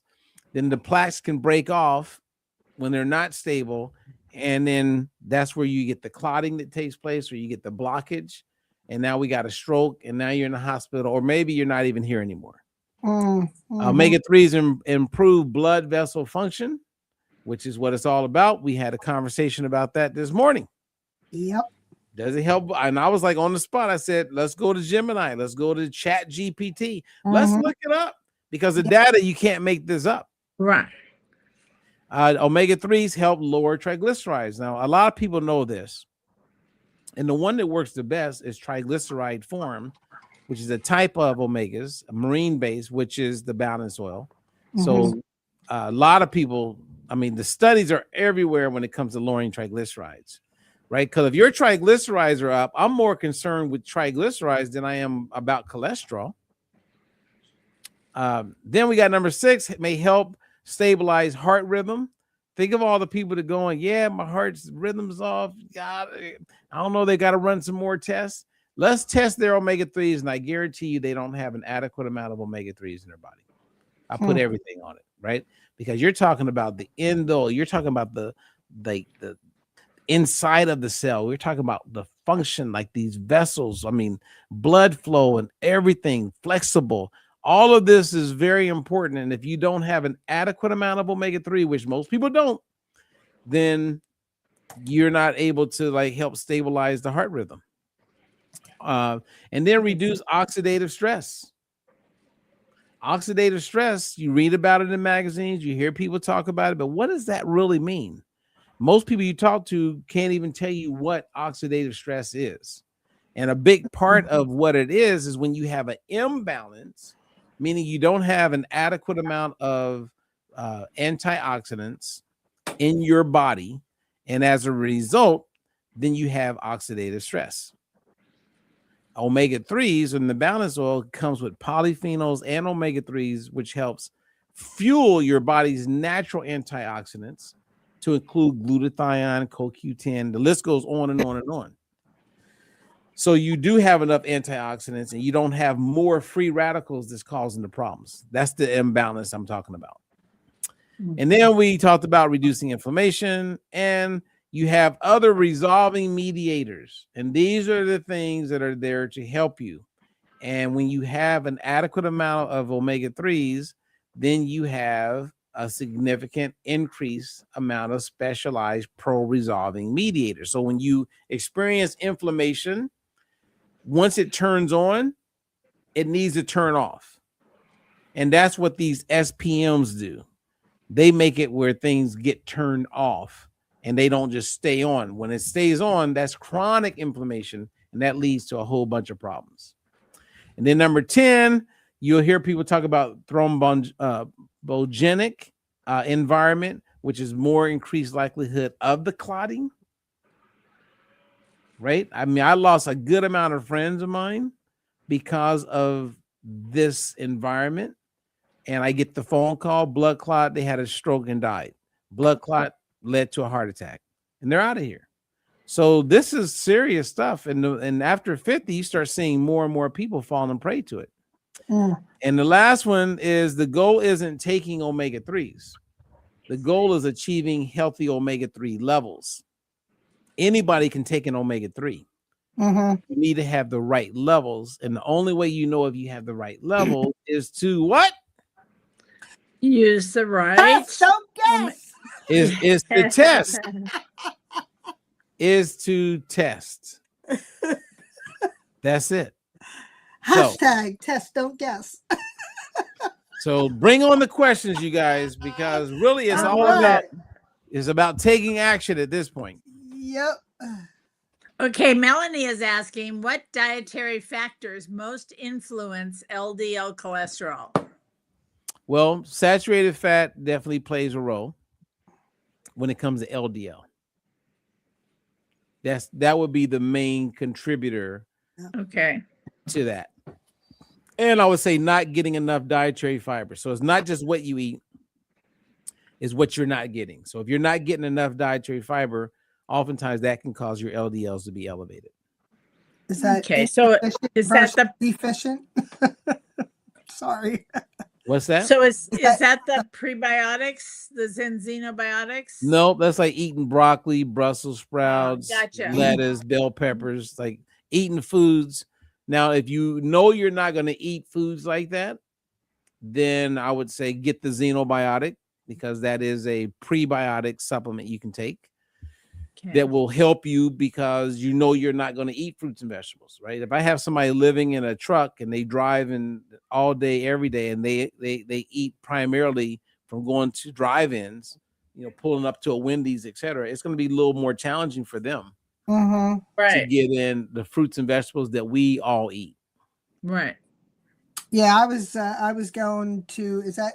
[SPEAKER 3] then the plaques can break off when they're not stable. And then that's where you get the clotting that takes place, or you get the blockage. And now we got a stroke, and now you're in the hospital, or maybe you're not even here anymore. Omega-3s improve blood vessel function, which is what it's all about. We had a conversation about that this morning.
[SPEAKER 2] Yep.
[SPEAKER 3] Does it help? And I was like, on the spot, I said, let's go to Gemini. Let's go to Chat GPT. Let's look it up, because the data, you can't make this up.
[SPEAKER 1] Right.
[SPEAKER 3] Omega-3s help lower triglycerides. Now, a lot of people know this. And the one that works the best is triglyceride form, which is a type of omegas, marine-based, which is the balance oil. So a lot of people, the studies are everywhere when it comes to lowering triglycerides, right? Because if your triglycerides are up, I'm more concerned with triglycerides than I am about cholesterol. Then we got number 6, it may help stabilize heart rhythm. Think of all the people that going, yeah, my heart's rhythm's off. God, I don't know, they got to run some more tests. Let's test their omega-3s, and I guarantee you they don't have an adequate amount of omega-3s in their body. I put everything on it, right? Because you're talking about the endo, you're talking about the inside of the cell. We're talking about the function, like these vessels, blood flow and everything, flexible. All of this is very important. And if you don't have an adequate amount of omega-3, which most people don't, then you're not able to help stabilize the heart rhythm. And then reduce oxidative stress. Oxidative stress, you read about it in magazines, you hear people talk about it, but what does that really mean? Most people you talk to can't even tell you what oxidative stress is. And a big part of what it is when you have an imbalance, meaning you don't have an adequate amount of antioxidants in your body. And as a result, then you have oxidative stress. Omega-3s in the balance oil comes with polyphenols and omega-3s, which helps fuel your body's natural antioxidants to include glutathione, CoQ10. The list goes on and on and on. So you do have enough antioxidants and you don't have more free radicals that's causing the problems. That's the imbalance I'm talking about. And then we talked about reducing inflammation, and you have other resolving mediators. And these are the things that are there to help you. And when you have an adequate amount of omega-3s, then you have a significant increased amount of specialized pro-resolving mediators. So when you experience inflammation, once it turns on, it needs to turn off. And that's what these SPMs do. They make it where things get turned off and they don't just stay on. When it stays on, that's chronic inflammation, and that leads to a whole bunch of problems. And then number 10, you'll hear people talk about thrombogenic environment, which is more increased likelihood of the clotting. Right? I mean, I lost a good amount of friends of mine because of this environment. And I get the phone call, blood clot, they had a stroke and died. Blood clot led to a heart attack, and they're out of here. So this is serious stuff. And after 50, you start seeing more and more people falling prey to it. And the last one is the goal isn't taking omega-3s. The goal is achieving healthy omega-3 levels. Anybody can take an omega-3. You need to have the right levels. And the only way you know if you have the right level is to what?
[SPEAKER 1] Use the right.
[SPEAKER 2] Don't guess.
[SPEAKER 3] Is to test. Is to test. That's it.
[SPEAKER 2] Hashtag test, don't guess.
[SPEAKER 3] So bring on the questions, you guys, because really it's all about taking action at this point.
[SPEAKER 2] Yep.
[SPEAKER 1] Okay, Melanie is asking, what dietary factors most influence LDL cholesterol?
[SPEAKER 3] Well, saturated fat definitely plays a role when it comes to LDL. That would be the main contributor to that. And I would say not getting enough dietary fiber. So it's not just what you eat, it's what you're not getting. So if you're not getting enough dietary fiber, oftentimes that can cause your LDLs to be elevated.
[SPEAKER 2] Is that
[SPEAKER 1] okay? So is that the
[SPEAKER 2] deficient? Sorry.
[SPEAKER 3] What's that?
[SPEAKER 1] So is that the prebiotics, the xenobiotics?
[SPEAKER 3] No, that's like eating broccoli, Brussels sprouts,
[SPEAKER 1] gotcha.
[SPEAKER 3] lettuce, bell peppers, like eating foods. Now, if you know you're not going to eat foods like that, then I would say get the xenobiotic, because that is a prebiotic supplement you can take that will help you, because you know you're not going to eat fruits and vegetables, right? If I have somebody living in a truck and they drive in all day, every day, and they eat primarily from going to drive-ins, pulling up to a Wendy's, etc., it's going to be a little more challenging for them to get in the fruits and vegetables that we all eat.
[SPEAKER 1] Right.
[SPEAKER 2] Yeah, I was going to, is that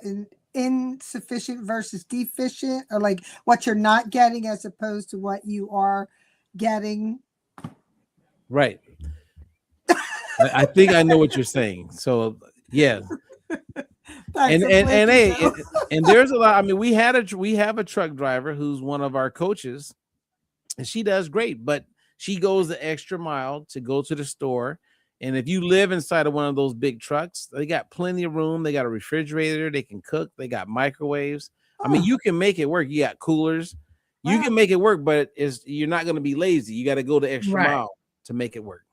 [SPEAKER 2] insufficient versus deficient, or like what you're not getting as opposed to what you are getting?
[SPEAKER 3] Right. I think I know what you're saying. So yeah. And there's a lot. I mean, we have a truck driver who's one of our coaches, and she does great, but she goes the extra mile to go to the store. And if you live inside of one of those big trucks, they got plenty of room. They got a refrigerator. They can cook. They got microwaves. I mean, you can make it work. You got coolers. You can make it work, but you're not going to be lazy. You got to go the extra mile to make it work.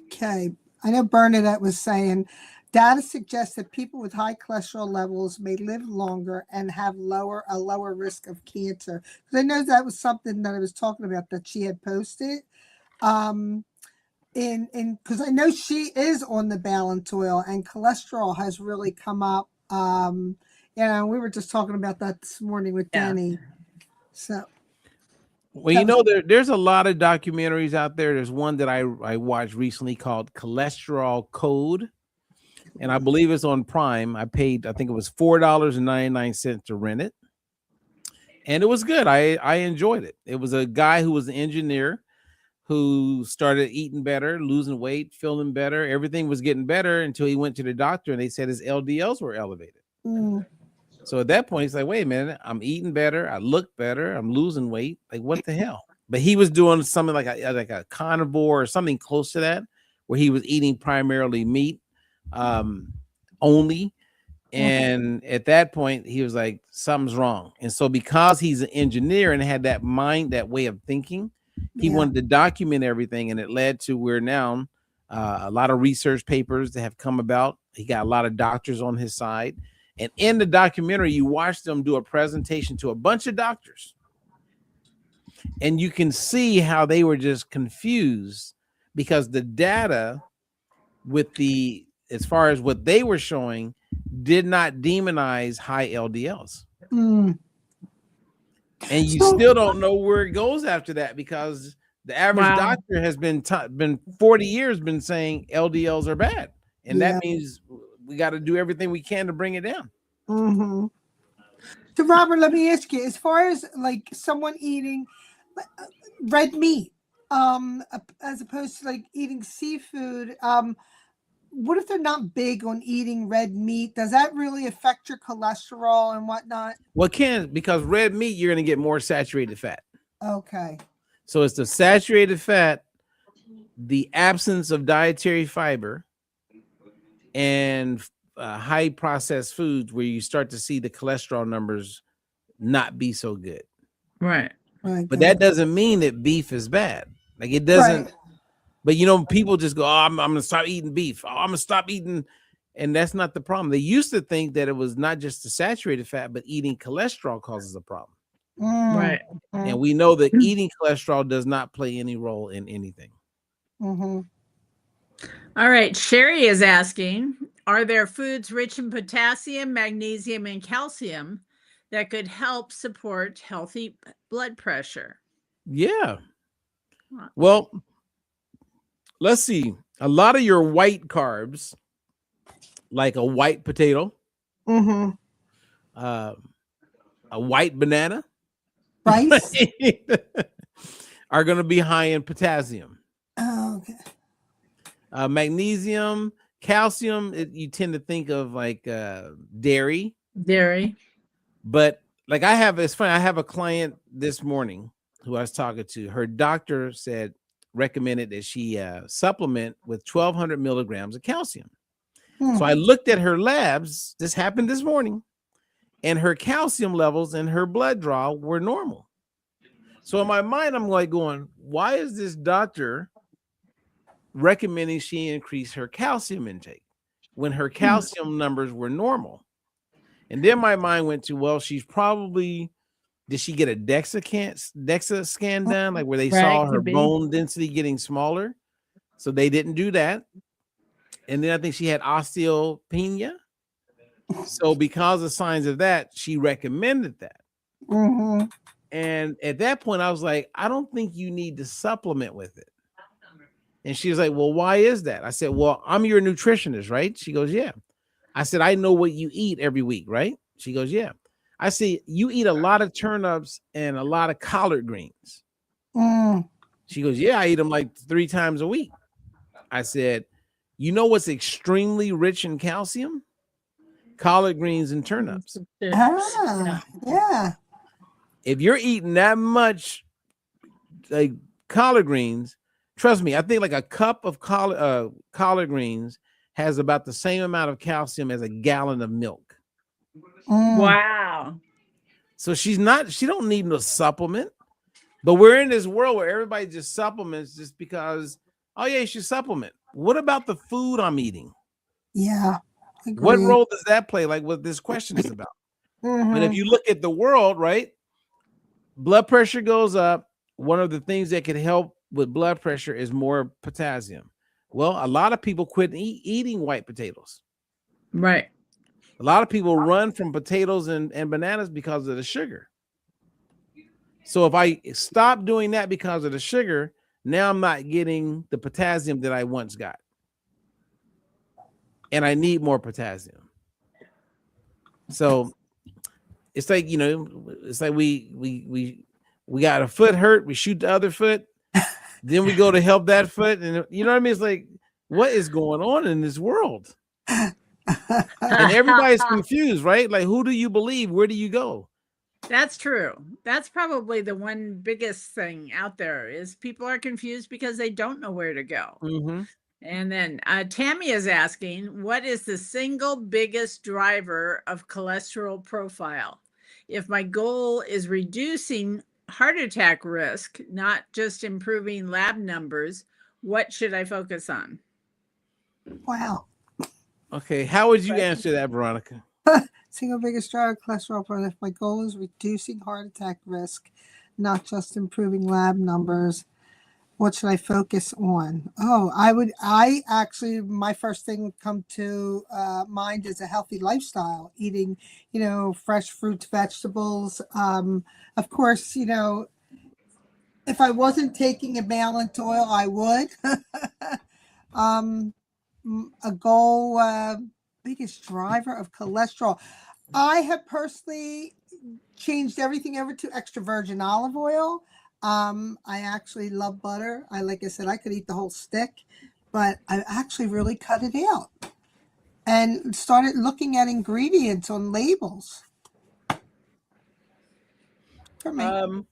[SPEAKER 2] Okay. I know Bernadette was saying, data suggests that people with high cholesterol levels may live longer and have a lower risk of cancer. Because I know that was something that I was talking about that she had posted. because I know she is on the balance oil, and cholesterol has really come up. We were just talking about that this morning with Danny. So,
[SPEAKER 3] well, you know, there's a lot of documentaries out there. There's one that I watched recently called Cholesterol Code, and I believe it's on Prime. I think it was $4.99 to rent it, and it was good. I enjoyed it. It was a guy who was an engineer who started eating better, losing weight, feeling better. Everything was getting better until he went to the doctor and they said his LDLs were elevated. So at that point, he's like, wait a minute, I'm eating better. I look better. I'm losing weight. Like, what the hell? But he was doing something like a carnivore or something close to that, where he was eating primarily meat only. And at that point, he was like, something's wrong. And so because he's an engineer and had that mind, that way of thinking, he wanted to document everything, and it led to where now a lot of research papers that have come about. He got a lot of doctors on his side. And in the documentary, you watch them do a presentation to a bunch of doctors. And you can see how they were just confused because the data as far as what they were showing, did not demonize high LDLs. And you still don't know where it goes after that, because the average doctor has been 40 years been saying LDLs are bad. And that means we got to do everything we can to bring it down.
[SPEAKER 2] So Robert, let me ask you, as far as like someone eating red meat, as opposed to like eating seafood, what if they're not big on eating red meat? Does that really affect your cholesterol and whatnot?
[SPEAKER 3] Well, it can, because red meat, you're going to get more saturated fat.
[SPEAKER 2] Okay.
[SPEAKER 3] So it's the saturated fat, the absence of dietary fiber, and high processed foods where you start to see the cholesterol numbers not be so good.
[SPEAKER 1] Right.
[SPEAKER 3] But that doesn't mean that beef is bad. Like, it doesn't. Right. But, you know, people just go, I'm going to stop eating beef. I'm going to stop eating. And that's not the problem. They used to think that it was not just the saturated fat, but eating cholesterol causes a problem.
[SPEAKER 1] Right.
[SPEAKER 3] And we know that eating cholesterol does not play any role in anything.
[SPEAKER 1] All right. Sherry is asking, are there foods rich in potassium, magnesium, and calcium that could help support healthy blood pressure?
[SPEAKER 3] Yeah. Well, let's see. A lot of your white carbs, like a white potato, a white banana,
[SPEAKER 2] rice,
[SPEAKER 3] are going to be high in potassium.
[SPEAKER 2] Oh, okay.
[SPEAKER 3] Magnesium, calcium, you tend to think of like dairy. But like it's funny, I have a client this morning who I was talking to. Her doctor recommended that she supplement with 1,200 milligrams of calcium. So I looked at her labs. This happened this morning, and her calcium levels in her blood draw were normal. So in my mind, I'm like going, why is this doctor recommending she increase her calcium intake when her calcium numbers were normal? And then my mind went to, well, she's probably, did she get a DEXA scan done, like where they saw her bone density getting smaller? So they didn't do that. And then I think she had osteopenia. So because of signs of that, she recommended that. And at that point, I was like, I don't think you need to supplement with it. And she was like, well, why is that? I said, well, I'm your nutritionist, right? She goes, yeah. I said, I know what you eat every week, right? She goes, yeah. I see you eat a lot of turnips and a lot of collard greens. She goes, yeah, I eat them like 3 times a week. I said, you know what's extremely rich in calcium? Collard greens and turnips.
[SPEAKER 2] Yeah.
[SPEAKER 3] If you're eating that much like collard greens, trust me, I think like a cup of collard greens has about the same amount of calcium as a gallon of milk.
[SPEAKER 1] Wow.
[SPEAKER 3] So she don't need no supplement. But we're in this world where everybody just supplements just because, oh yeah, you should supplement. What about the food I'm eating?
[SPEAKER 2] Yeah.
[SPEAKER 3] What role does that play? Like what this question is about. But if you look at the world, right? Blood pressure goes up. One of the things that could help with blood pressure is more potassium. Well, a lot of people quit eating white potatoes.
[SPEAKER 1] Right.
[SPEAKER 3] A lot of people run from potatoes and bananas because of the sugar. So if I stop doing that because of the sugar, now I'm not getting the potassium that I once got. And I need more potassium. So it's like, it's like we got a foot hurt, we shoot the other foot, then we go to help that foot, and you know what I mean? It's like, what is going on in this world? And everybody's confused, right? Like, who do you believe? Where do you go?
[SPEAKER 1] That's true. That's probably the one biggest thing out there is people are confused because they don't know where to go.
[SPEAKER 3] Mm-hmm.
[SPEAKER 1] And then Tammy is asking, what is the single biggest driver of cholesterol profile? If my goal is reducing heart attack risk, not just improving lab numbers, what should I focus on?
[SPEAKER 2] Wow.
[SPEAKER 3] Okay, how would you answer that, Veronica?
[SPEAKER 2] Single biggest driver of cholesterol problem. If my goal is reducing heart attack risk, not just improving lab numbers, what should I focus on? Oh, I actually, my first thing would come to mind is a healthy lifestyle, eating, fresh fruits, vegetables. Of course, if I wasn't taking a balanced oil, I would. A goal, biggest driver of cholesterol. I have personally changed everything over to extra virgin olive oil. I actually love butter. Like I said, I could eat the whole stick, but I actually really cut it out and started looking at ingredients on labels. For me.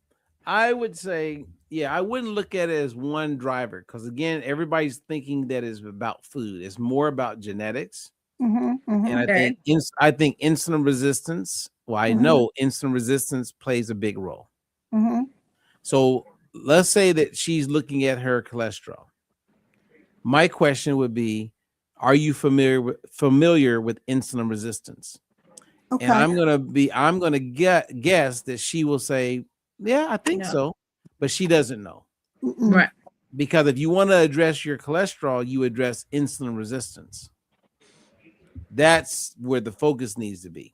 [SPEAKER 3] I would say, I wouldn't look at it as one driver because again, everybody's thinking that it's about food. It's more about genetics. And I think insulin resistance. Well, I know insulin resistance plays a big role. So let's say that she's looking at her cholesterol. My question would be, are you familiar with insulin resistance?
[SPEAKER 2] Okay.
[SPEAKER 3] And I'm gonna guess that she will say, yeah, I think so, but she doesn't know.
[SPEAKER 1] Right.
[SPEAKER 3] Because if you want to address your cholesterol, you address insulin resistance. That's where the focus needs to be.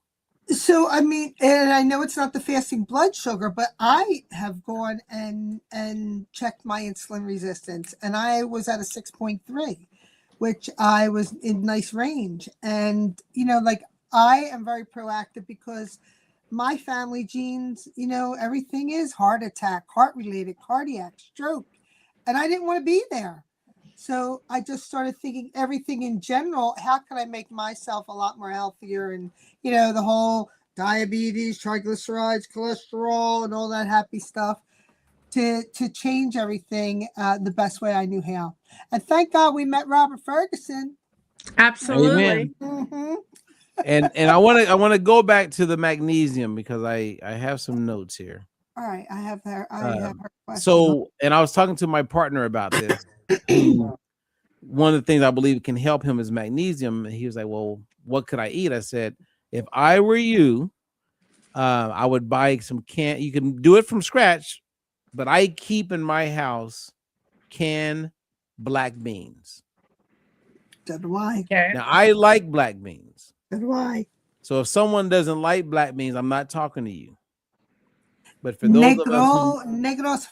[SPEAKER 2] So, I mean, and I know it's not the fasting blood sugar, but I have gone and checked my insulin resistance, and I was at a 6.3, which I was in nice range. And, like I am very proactive because my family genes, everything is heart attack, heart related, cardiac, stroke, and I didn't want to be there. So I just started thinking everything in general, how can I make myself a lot more healthier? And, the whole diabetes, triglycerides, cholesterol, and all that happy stuff to change everything the best way I knew how. And thank God we met Robert Ferguson.
[SPEAKER 1] Absolutely.
[SPEAKER 3] And I want to go back to the magnesium because I have some notes here.
[SPEAKER 2] All right, I have her question.
[SPEAKER 3] So, and I was talking to my partner about this. One of the things I believe can help him is magnesium. And he was like, well, what could I eat? I said, if I were you, I would buy some you can do it from scratch, but I keep in my house canned black beans.
[SPEAKER 2] So do I.
[SPEAKER 1] Okay.
[SPEAKER 3] Now, I like black beans.
[SPEAKER 2] So do I.
[SPEAKER 3] So if someone doesn't like black beans, I'm not talking to you. But for those of us
[SPEAKER 2] negros,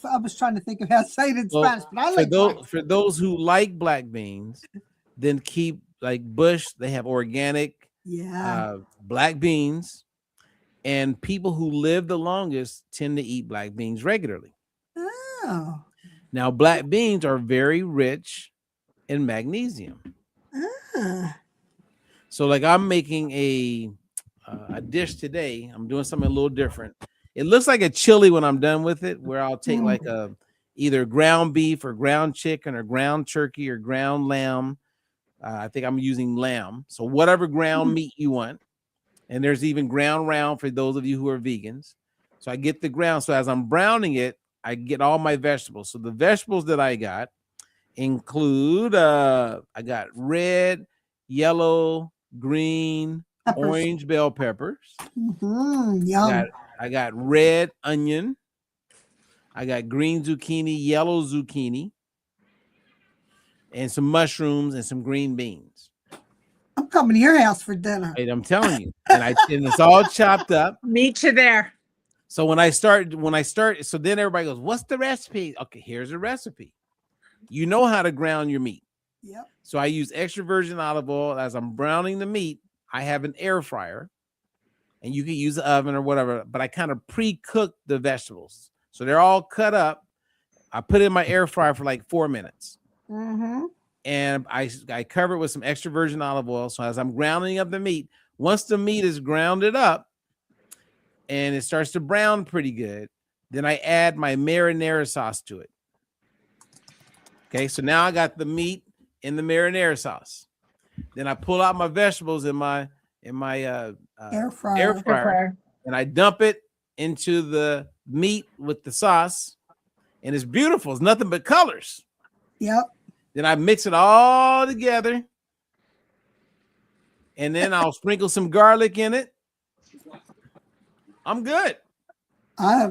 [SPEAKER 2] I was trying to think of how to say it in Spanish, but I like
[SPEAKER 3] for those who like black beans, then keep like Bush. They have organic black beans, and people who live the longest tend to eat black beans regularly.
[SPEAKER 2] Oh.
[SPEAKER 3] Now, black beans are very rich in magnesium. So, like, I'm making a dish today. I'm doing something a little different. It looks like a chili when I'm done with it, where I'll take like either ground beef or ground chicken or ground turkey or ground lamb. I think I'm using lamb. So whatever ground meat you want. And there's even ground round for those of you who are vegans. So I get the ground. So as I'm browning it, I get all my vegetables. So the vegetables that I got include, I got red, yellow, green, orange bell peppers.
[SPEAKER 2] Yum.
[SPEAKER 3] I got red onion. I got green zucchini, yellow zucchini, and some mushrooms and some green beans.
[SPEAKER 2] I'm coming to your house for dinner.
[SPEAKER 3] Right, I'm telling you. And it's all chopped up.
[SPEAKER 1] Meet you there.
[SPEAKER 3] So when I start, so then everybody goes, what's the recipe? Okay, here's a recipe. You know how to ground your meat.
[SPEAKER 2] Yep.
[SPEAKER 3] So I use extra virgin olive oil. As I'm browning the meat, I have an air fryer, and you can use the oven or whatever, but I kind of pre-cook the vegetables. So they're all cut up. I put it in my air fryer for like 4 minutes.
[SPEAKER 2] Mm-hmm.
[SPEAKER 3] And I cover it with some extra virgin olive oil. So as I'm grounding up the meat, once the meat is grounded up and it starts to brown pretty good, then I add my marinara sauce to it. Okay, so now I got the meat in the marinara sauce. Then I pull out my vegetables in my
[SPEAKER 2] Air fryer,
[SPEAKER 3] and I dump it into the meat with the sauce, and it's beautiful. It's nothing but colors.
[SPEAKER 2] Yep.
[SPEAKER 3] Then I mix it all together, and then I'll sprinkle some garlic in it. I'm good.
[SPEAKER 2] I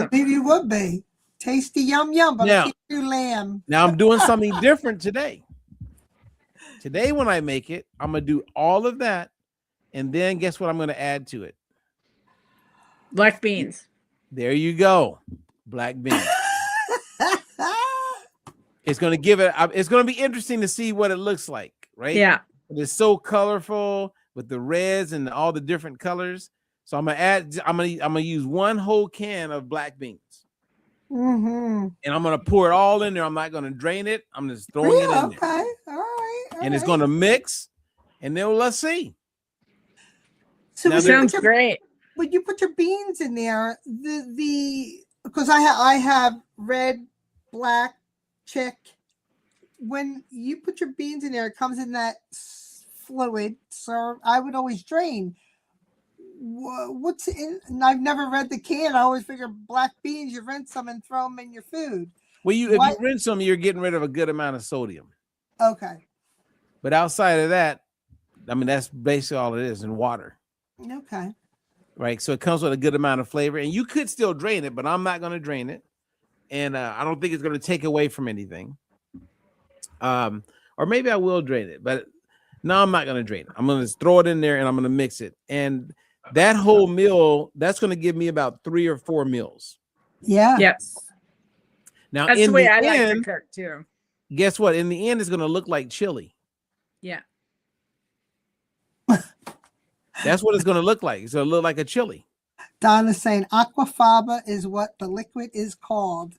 [SPEAKER 2] believe you would be. Tasty, yum, yum, but
[SPEAKER 3] Now-
[SPEAKER 2] I can't do lamb.
[SPEAKER 3] Now I'm doing something different today. Today, when I make it, I'm going to do all of that, and then guess what I'm going to add to it?
[SPEAKER 1] Black beans.
[SPEAKER 3] There you go. Black beans. It's going to give it, it's going to be interesting to see what it looks like, right?
[SPEAKER 1] Yeah.
[SPEAKER 3] It's so colorful with the reds and all the different colors. So I'm gonna use one whole can of black beans.
[SPEAKER 2] Mm-hmm.
[SPEAKER 3] And I'm gonna pour it all in there. I'm not gonna drain it. I'm just throwing it in there.
[SPEAKER 2] Okay. All right.
[SPEAKER 3] And it's gonna mix, and then let's see.
[SPEAKER 2] So
[SPEAKER 3] Now
[SPEAKER 2] when you
[SPEAKER 1] Sounds
[SPEAKER 2] put your-
[SPEAKER 1] great.
[SPEAKER 2] when you put your beans in there, because I have red, black, chick. When you put your beans in there, it comes in that fluid. So I would always drain. What's in? And I've never read the can. I always figure black beans. You rinse them and throw them in your food.
[SPEAKER 3] Well, if
[SPEAKER 2] What?
[SPEAKER 3] you rinse them, you're getting rid of a good amount of sodium.
[SPEAKER 2] Okay.
[SPEAKER 3] But outside of that, I mean, that's basically all it is in water.
[SPEAKER 2] Okay.
[SPEAKER 3] Right. So it comes with a good amount of flavor, and you could still drain it, but I'm not going to drain it. And I don't think it's going to take away from anything. Or maybe I will drain it, but no, I'm not going to drain it. I'm going to throw it in there and I'm going to mix it. And that whole meal, that's going to give me about 3 or 4 meals.
[SPEAKER 2] Yeah.
[SPEAKER 1] Yes.
[SPEAKER 3] Now,
[SPEAKER 1] That's
[SPEAKER 3] in
[SPEAKER 1] the way
[SPEAKER 3] the
[SPEAKER 1] I like to
[SPEAKER 3] end,
[SPEAKER 1] cook too.
[SPEAKER 3] guess what? In the end, it's going to look like chili.
[SPEAKER 1] Yeah.
[SPEAKER 3] That's what it's going to look like. It's going to look like a chili.
[SPEAKER 2] Donna's saying aquafaba is what the liquid is called.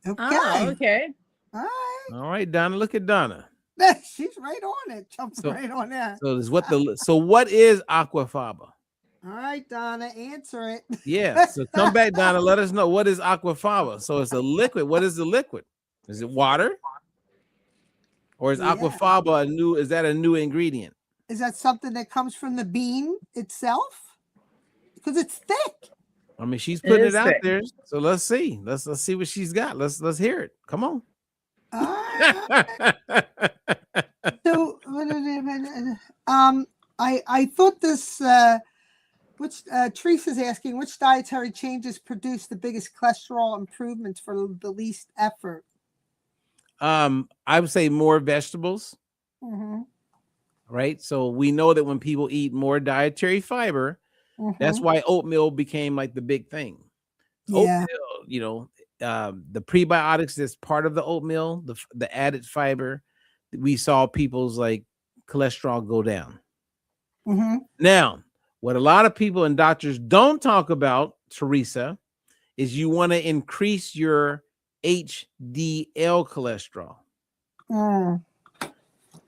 [SPEAKER 2] Okay.
[SPEAKER 1] Oh, okay.
[SPEAKER 2] All right.
[SPEAKER 3] All right, Donna. Look at Donna.
[SPEAKER 2] She's right on it. Jumps
[SPEAKER 3] So-
[SPEAKER 2] right on that.
[SPEAKER 3] So what is aquafaba?
[SPEAKER 2] All right, Donna, answer it.
[SPEAKER 3] Yeah. So come back, Donna. Let us know what is aquafaba. So it's a liquid. What is the liquid? Is it water? Or is
[SPEAKER 2] Yeah.
[SPEAKER 3] aquafaba a new ingredient?
[SPEAKER 2] Is that something that comes from the bean itself? Because it's thick.
[SPEAKER 3] I mean, she's putting
[SPEAKER 1] is
[SPEAKER 3] it out
[SPEAKER 1] thick.
[SPEAKER 3] there. So let's see. Let's see what she's got. Let's hear it. Come on.
[SPEAKER 2] All right. So, I thought this. Teresa's asking which dietary changes produce the biggest cholesterol improvements for the least effort.
[SPEAKER 3] I would say more vegetables,
[SPEAKER 2] Mm-hmm.
[SPEAKER 3] right? So we know that when people eat more dietary fiber, that's why oatmeal became like the big thing.
[SPEAKER 2] Yeah.
[SPEAKER 3] Oatmeal, the prebiotics that's part of the oatmeal, the added fiber, we saw people's like cholesterol go down.
[SPEAKER 2] Mm-hmm.
[SPEAKER 3] Now, what a lot of people and doctors don't talk about, Teresa, is you want to increase your HDL cholesterol.
[SPEAKER 2] Mm.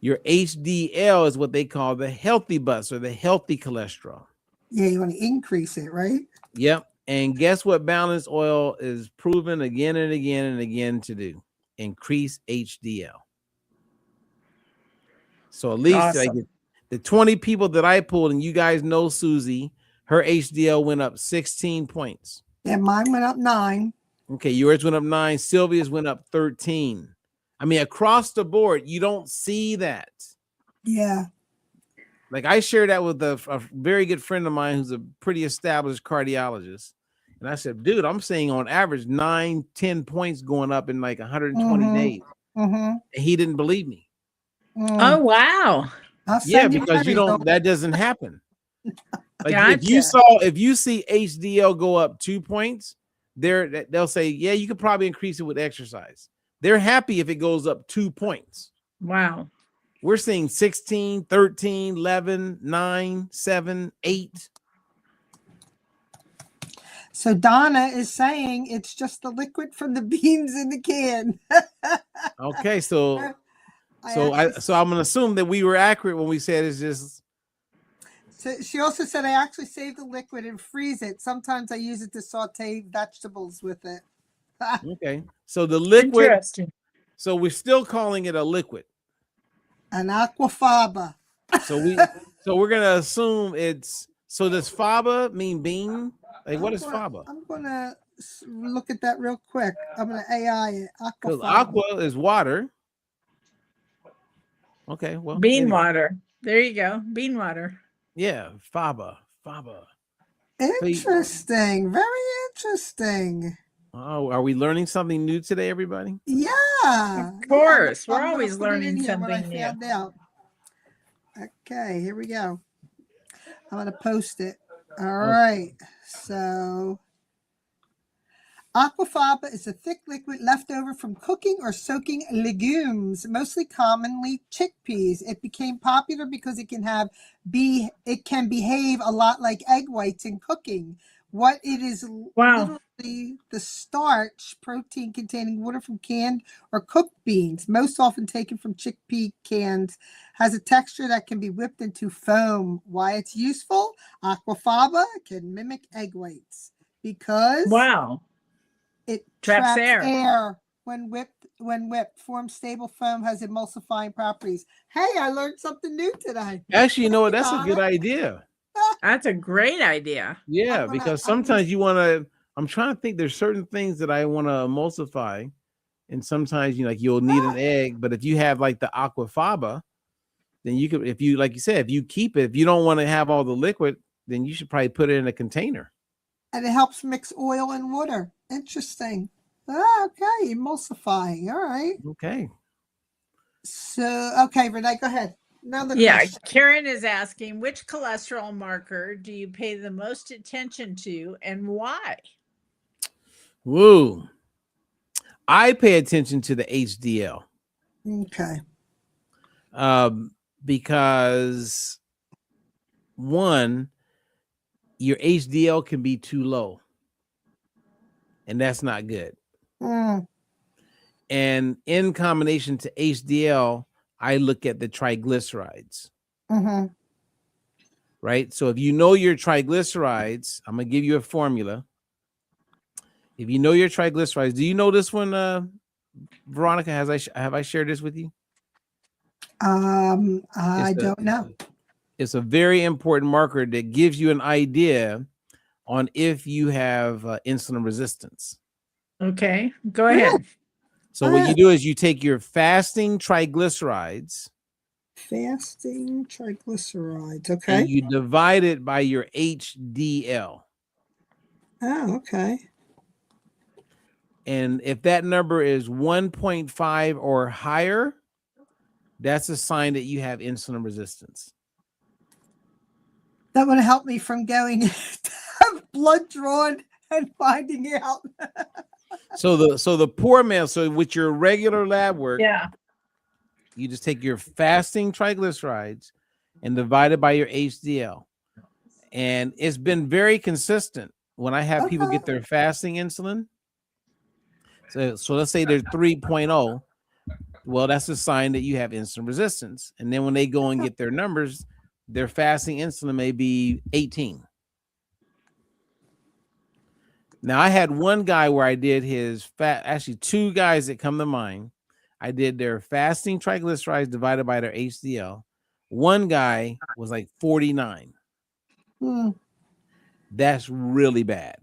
[SPEAKER 3] Your HDL is what they call the healthy bus or the healthy cholesterol.
[SPEAKER 2] Yeah, you want to increase it, right?
[SPEAKER 3] Yep. And guess what balanced oil is proven again and again and again to do? Increase HDL. So at least like
[SPEAKER 1] Awesome.
[SPEAKER 3] the 20 people that I pulled, and you guys know Susie, her HDL went up 16 points.
[SPEAKER 2] Yeah, mine went up 9.
[SPEAKER 3] Okay, yours went up 9. Sylvia's went up 13. I mean, across the board, you don't see that.
[SPEAKER 2] Yeah.
[SPEAKER 3] Like I shared that with a very good friend of mine who's a pretty established cardiologist. And I said, dude, I'm seeing on average 9-10 points going up in like 120
[SPEAKER 2] Mm-hmm.
[SPEAKER 3] days.
[SPEAKER 2] Mm-hmm.
[SPEAKER 3] And he didn't believe me.
[SPEAKER 1] Oh, wow.
[SPEAKER 2] I'll
[SPEAKER 3] Yeah,
[SPEAKER 2] send you
[SPEAKER 3] because
[SPEAKER 2] my result.
[SPEAKER 3] that doesn't happen. Like if
[SPEAKER 1] Gotcha.
[SPEAKER 3] you see HDL go up 2 points, they'll say, yeah, you could probably increase it with exercise. They're happy if it goes up 2 points.
[SPEAKER 1] Wow.
[SPEAKER 3] We're seeing 16, 13, 11, 9, 7, 8.
[SPEAKER 2] So Donna is saying it's just the liquid from the beans in the can.
[SPEAKER 3] Okay, so
[SPEAKER 2] I
[SPEAKER 3] I'm gonna assume that we were accurate when we said it's just.
[SPEAKER 2] So she also said I actually save the liquid and freeze it. Sometimes I use it to saute vegetables with it.
[SPEAKER 3] Okay, so the liquid.
[SPEAKER 1] Interesting.
[SPEAKER 3] So we're still calling it a liquid.
[SPEAKER 2] An aquafaba.
[SPEAKER 3] So we're gonna assume it's. So does faba mean bean? Like what is faba?
[SPEAKER 2] I'm gonna look at that real quick. I'm gonna AI it.
[SPEAKER 3] Because
[SPEAKER 2] Aquafaba.
[SPEAKER 3] aqua is water. Okay, well,
[SPEAKER 1] Bean
[SPEAKER 3] anyway.
[SPEAKER 1] water. There you go. Bean water.
[SPEAKER 3] Yeah, faba.
[SPEAKER 2] Interesting. Very interesting.
[SPEAKER 3] Oh, are we learning something new today, everybody?
[SPEAKER 2] Yeah.
[SPEAKER 1] Of course.
[SPEAKER 2] I'm
[SPEAKER 1] We're
[SPEAKER 2] gonna
[SPEAKER 1] always
[SPEAKER 2] put it in
[SPEAKER 1] learning
[SPEAKER 2] here, what I
[SPEAKER 1] something new.
[SPEAKER 2] found out. Okay, here we go. I'm gonna post it. All right. So aquafaba is a thick liquid left over from cooking or soaking legumes, mostly commonly chickpeas. It became popular because it can behave a lot like egg whites in cooking. What it is
[SPEAKER 1] Wow.
[SPEAKER 2] literally the starch protein containing water from canned or cooked beans, most often taken from chickpea cans, has a texture that can be whipped into foam. Why it's useful? Aquafaba can mimic egg whites because
[SPEAKER 1] Wow.
[SPEAKER 2] it
[SPEAKER 1] Traps
[SPEAKER 2] traps
[SPEAKER 1] air.
[SPEAKER 2] air when whipped, forms stable foam, has emulsifying properties. Hey, I learned something new today.
[SPEAKER 3] Actually, you know what? That's a
[SPEAKER 2] Donna.
[SPEAKER 3] good idea.
[SPEAKER 1] That's a great idea.
[SPEAKER 3] Yeah, because sometimes you want to. I'm trying to think. There's certain things that I want to emulsify, and sometimes you'll need an egg. But if you have like the aquafaba, then you could. If you like you said, if you keep it, if you don't want to have all the liquid, then you should probably put it in a container.
[SPEAKER 2] And it helps mix oil and water. Interesting. Okay, emulsifying. All right.
[SPEAKER 3] Okay.
[SPEAKER 2] So, okay, Renee, go ahead. Another question.
[SPEAKER 1] Karen is asking, which cholesterol marker do you pay the most attention to and why?
[SPEAKER 3] Woo. I pay attention to the HDL.
[SPEAKER 2] Okay.
[SPEAKER 3] Because one, your HDL can be too low, and that's not good. And in combination to HDL, I look at the triglycerides. Right? So if you know your triglycerides, I'm going to give you a formula. If you know your triglycerides, do you know this one, Veronica? Have I shared this with you?
[SPEAKER 2] I don't know.
[SPEAKER 3] It's a very important marker that gives you an idea on if you have insulin resistance.
[SPEAKER 1] Okay, go ahead.
[SPEAKER 3] So what you do is you take your fasting triglycerides.
[SPEAKER 2] Fasting triglycerides. Okay.
[SPEAKER 3] And you divide it by your HDL.
[SPEAKER 2] Oh, okay.
[SPEAKER 3] And if that number is 1.5 or higher, that's a sign that you have insulin resistance.
[SPEAKER 2] That would help me from going to have blood drawn and finding out.
[SPEAKER 3] So the poor man, so with your regular lab work, you just take your fasting triglycerides and divide it by your HDL. And it's been very consistent when I have people get their fasting insulin. So let's say they're 3.0. Well, that's a sign that you have insulin resistance. And then when they go and get their numbers, their fasting insulin may be 18. Now, I had one guy where I did his actually two guys that come to mind. I did their fasting triglycerides divided by their HDL. One guy was like 49. That's really bad.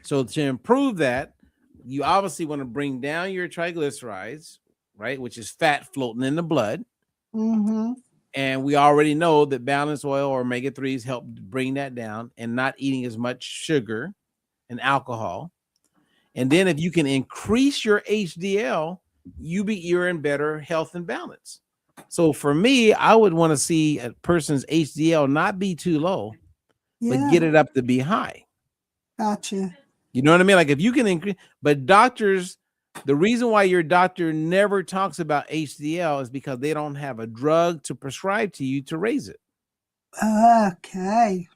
[SPEAKER 3] So to improve that, you obviously want to bring down your triglycerides, right? Which is fat floating in the blood. And And we already know that balanced oil or omega-3s help bring that down, and not eating as much sugar and alcohol. And then if you can increase your HDL, you're in better health and balance. So for me, I would want to see a person's HDL not be too low, but get
[SPEAKER 2] Yeah.
[SPEAKER 3] it up to be high.
[SPEAKER 2] Gotcha.
[SPEAKER 3] You know what I mean? Like if you can increase, but doctors, the reason why your doctor never talks about HDL is because they don't have a drug to prescribe to you to raise it.
[SPEAKER 2] Okay.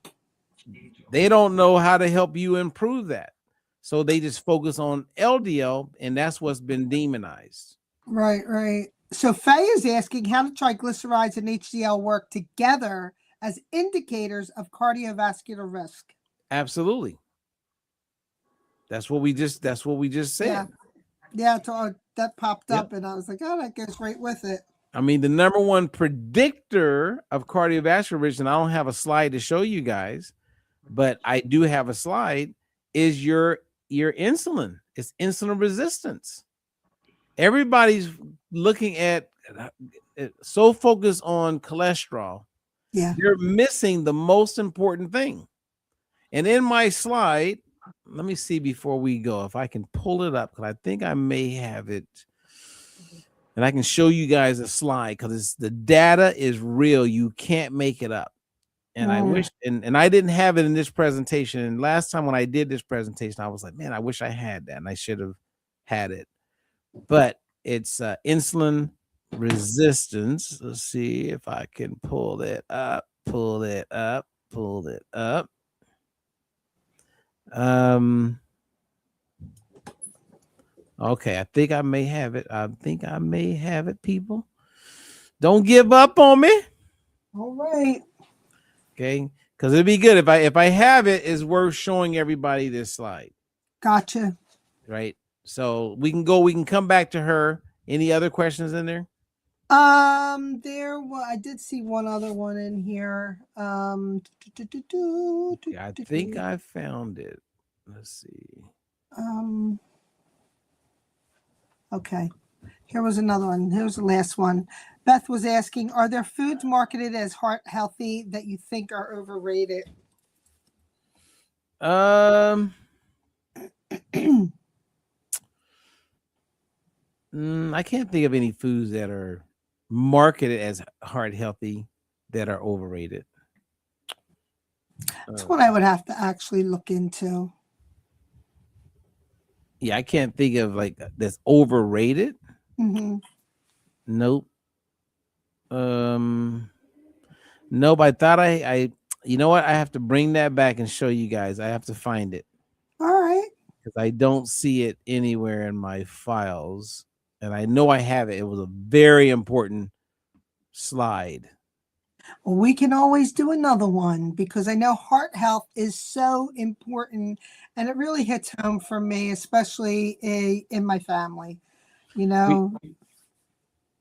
[SPEAKER 3] They don't know how to help you improve that. So they just focus on LDL, and that's what's been demonized.
[SPEAKER 2] Right, right. So Faye is asking how do triglycerides and HDL work together as indicators of cardiovascular risk?
[SPEAKER 3] Absolutely. That's what we just said.
[SPEAKER 2] Yeah. Yeah, so that popped
[SPEAKER 3] Yep.
[SPEAKER 2] up and I was like, oh, that goes right with it.
[SPEAKER 3] I mean, the number one predictor of cardiovascular risk, and I don't have a slide to show you guys, but I do have a slide, is your insulin. It's insulin resistance. Everybody's looking at so focused on cholesterol.
[SPEAKER 2] Yeah.
[SPEAKER 3] You're missing the most important thing. And in my slide, let me see before we go if I can pull it up, because I think I may have it. And I can show you guys a slide because the data is real. You can't make it up. And I wish, and I didn't have it in this presentation. And last time when I did this presentation, I was like, man, I wish I had that. And I should have had it. But it's insulin resistance. Let's see if I can pull it up. Okay, I think I may have it. People, don't give up on me.
[SPEAKER 2] All right.
[SPEAKER 3] Okay, because it'd be good if I have it. It's worth showing everybody this slide.
[SPEAKER 2] Gotcha.
[SPEAKER 3] Right. So we can come back to her. Any other questions in there?
[SPEAKER 2] I did see one other one in here.
[SPEAKER 3] I think I found it. Let's see.
[SPEAKER 2] Okay. Here was another one. Here's the last one. Beth was asking, are there foods marketed as heart healthy that you think are overrated?
[SPEAKER 3] I can't think of any foods that are marketed as heart healthy that are overrated.
[SPEAKER 2] That's what I would have to actually look into.
[SPEAKER 3] Yeah, I can't think of like that's overrated.
[SPEAKER 2] Mm-hmm.
[SPEAKER 3] Nope. Nope. I thought I you know what? I have to bring that back and show you guys. I have to find it.
[SPEAKER 2] All right.
[SPEAKER 3] Because I don't see it anywhere in my files. And I know I have it. It was a very important slide.
[SPEAKER 2] Well, we can always do another one because I know heart health is so important and it really hits home for me, especially in my family. You know,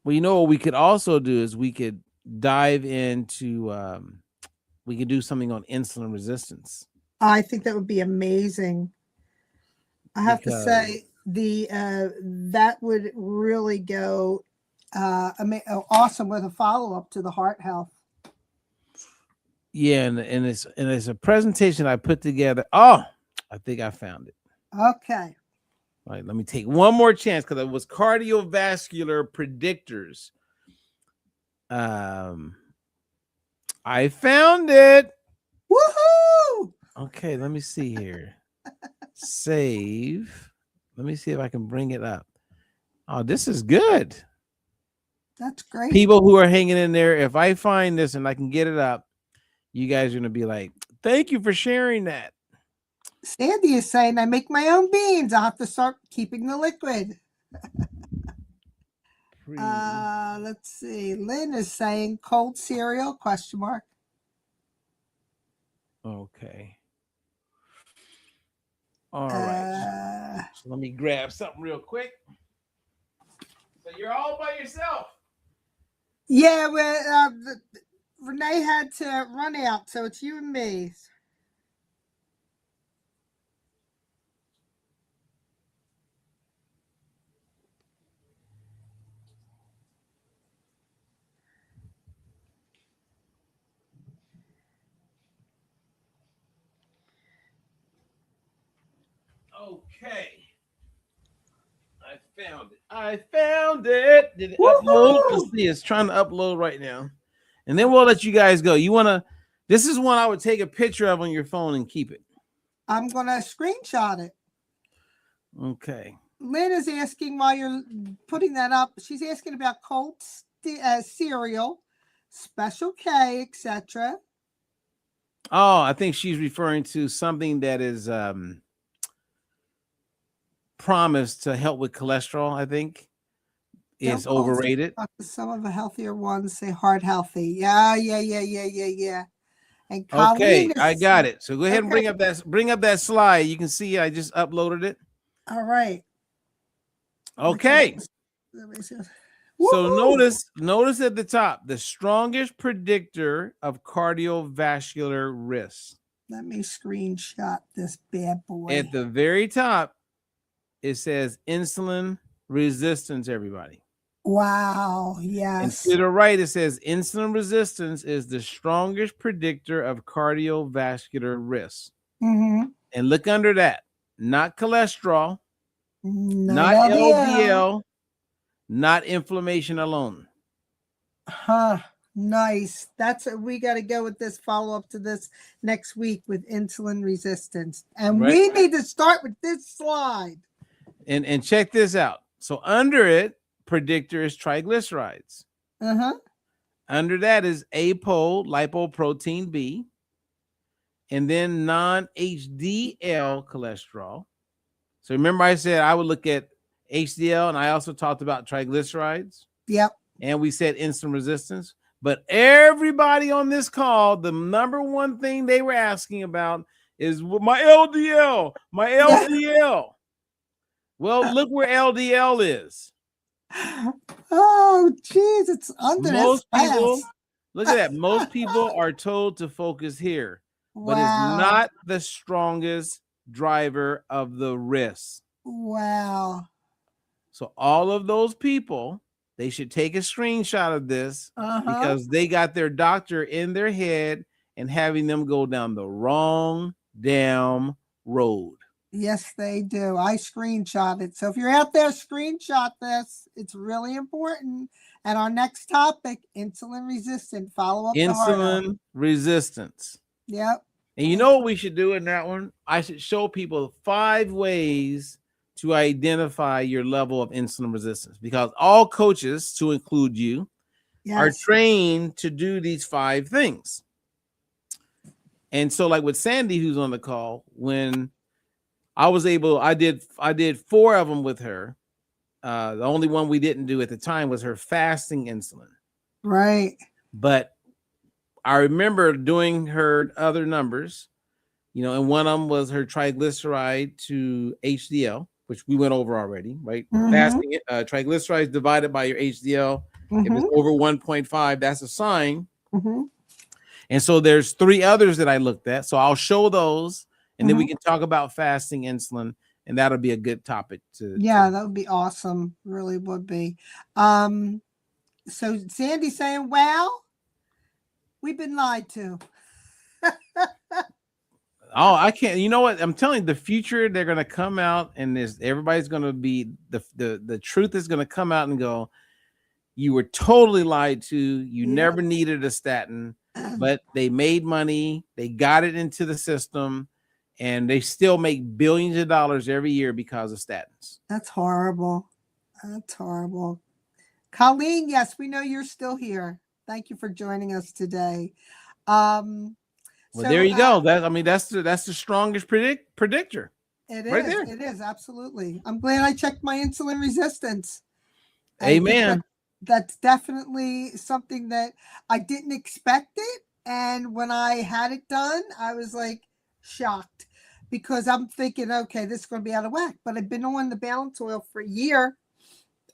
[SPEAKER 3] Well, you know what we could also do is we could dive into we could do something on insulin resistance.
[SPEAKER 2] I think that would be amazing. I have to say that would really go awesome with a follow-up to the heart health.
[SPEAKER 3] Yeah, and it's a presentation I put together. Oh, I think I found it.
[SPEAKER 2] Okay.
[SPEAKER 3] All right, let me take one more chance because it was cardiovascular predictors. I found it.
[SPEAKER 2] Woohoo!
[SPEAKER 3] Okay, let me see here. Save. Let me see if I can bring it up. Oh, this is good.
[SPEAKER 2] That's great.
[SPEAKER 3] People who are hanging in there, if I find this and I can get it up, you guys are going to be like, thank you for sharing that.
[SPEAKER 2] Sandy is saying, I make my own beans. I'll have to start keeping the liquid. Let's see. Lynn is saying cold cereal, question mark.
[SPEAKER 3] Okay. All right. So let me grab something real quick. So you're all by yourself.
[SPEAKER 2] Yeah, well, Renee had to run out, so it's you and me.
[SPEAKER 3] Okay. I found it. I found it. Did it upload?
[SPEAKER 2] Woohoo!
[SPEAKER 3] Let's see. It's trying to upload right now. And then we'll let you guys go. You want to, this is one I would take a picture of on your phone and keep it.
[SPEAKER 2] I'm going to screenshot it.
[SPEAKER 3] Okay.
[SPEAKER 2] Lynn is asking while you're putting that up, she's asking about Colt cereal, Special K, etc.
[SPEAKER 3] Oh, I think she's referring to something that is promised to help with cholesterol, I think. Is overrated.
[SPEAKER 2] Some of the healthier ones say heart healthy. Yeah. And
[SPEAKER 3] Okay,
[SPEAKER 2] Colleen
[SPEAKER 3] I
[SPEAKER 2] is,
[SPEAKER 3] got it. So go ahead and
[SPEAKER 2] okay.
[SPEAKER 3] bring up that slide. You can see I just uploaded it.
[SPEAKER 2] All right.
[SPEAKER 3] Okay. So
[SPEAKER 2] Woo-hoo!
[SPEAKER 3] notice at the top, the strongest predictor of cardiovascular risk.
[SPEAKER 2] Let me screenshot this bad boy.
[SPEAKER 3] At the very top, it says insulin resistance, everybody.
[SPEAKER 2] Wow.
[SPEAKER 3] And
[SPEAKER 2] Yes.
[SPEAKER 3] to the right, it says insulin resistance is the strongest predictor of cardiovascular risk.
[SPEAKER 2] Mm-hmm.
[SPEAKER 3] And look under that, not cholesterol,
[SPEAKER 2] Not
[SPEAKER 3] LDL, not inflammation alone.
[SPEAKER 2] Huh. Nice. That's we got to go with this follow up to this next week with insulin resistance. And
[SPEAKER 3] Right.
[SPEAKER 2] we need to start with this slide.
[SPEAKER 3] And check this out. So under it, predictor is triglycerides.
[SPEAKER 2] Uh-huh.
[SPEAKER 3] Under that is APO, lipoprotein B, and then non-HDL cholesterol. So remember I said I would look at HDL, and I also talked about triglycerides.
[SPEAKER 2] Yep.
[SPEAKER 3] And we said insulin resistance. But everybody on this call, the number one thing they were asking about is my LDL, my LDL. Well, look where LDL is.
[SPEAKER 2] Oh, geez, it's under
[SPEAKER 3] Most
[SPEAKER 2] this
[SPEAKER 3] people,
[SPEAKER 2] fast.
[SPEAKER 3] look at that. Most people are told to focus here, but it's not the strongest driver of the risk.
[SPEAKER 2] Wow.
[SPEAKER 3] So all of those people, they should take a screenshot of this because they got their doctor in their head and having them go down the wrong damn road.
[SPEAKER 2] Yes, they do. I screenshot it. So if you're out there, screenshot this. It's really important. And our next topic, insulin resistant. Follow up.
[SPEAKER 3] Insulin resistance.
[SPEAKER 2] Yep.
[SPEAKER 3] And you know what we should do in that one? I should show people 5 ways to identify your level of insulin resistance, because all coaches, to include you, are trained to do these 5 things. And so like with Sandy, who's on the call, when I was able, I did 4 of them with her. The only one we didn't do at the time was her fasting insulin.
[SPEAKER 2] Right.
[SPEAKER 3] But I remember doing her other numbers, you know, and one of them was her triglyceride to HDL, which we went over already, right? Fasting triglycerides divided by your HDL. If it's over 1.5, that's a sign. And so there's 3 others that I looked at. So I'll show those, and then we can talk about fasting insulin, and that'll be a good topic to.
[SPEAKER 2] Yeah, that would be awesome. Really would be. So Sandy's saying, well, we've been lied to.
[SPEAKER 3] Oh, I can't. You know what? I'm telling you, the future, they're going to come out, and everybody's going to be, the truth is going to come out and go, you were totally lied to. You never needed a statin, but they made money. They got it into the system, and they still make billions of dollars every year because of statins.
[SPEAKER 2] That's horrible. That's horrible. Colleen, yes, we know you're still here. Thank you for joining us today.
[SPEAKER 3] Well, there you go. That's the strongest predictor.
[SPEAKER 2] It is.
[SPEAKER 3] Right there.
[SPEAKER 2] It is, absolutely. I'm glad I checked my insulin resistance.
[SPEAKER 3] Amen.
[SPEAKER 2] That's definitely something that I didn't expect it. And when I had it done, I was like shocked, because I'm thinking, okay, this is going to be out of whack. But I've been on the balance oil for a year.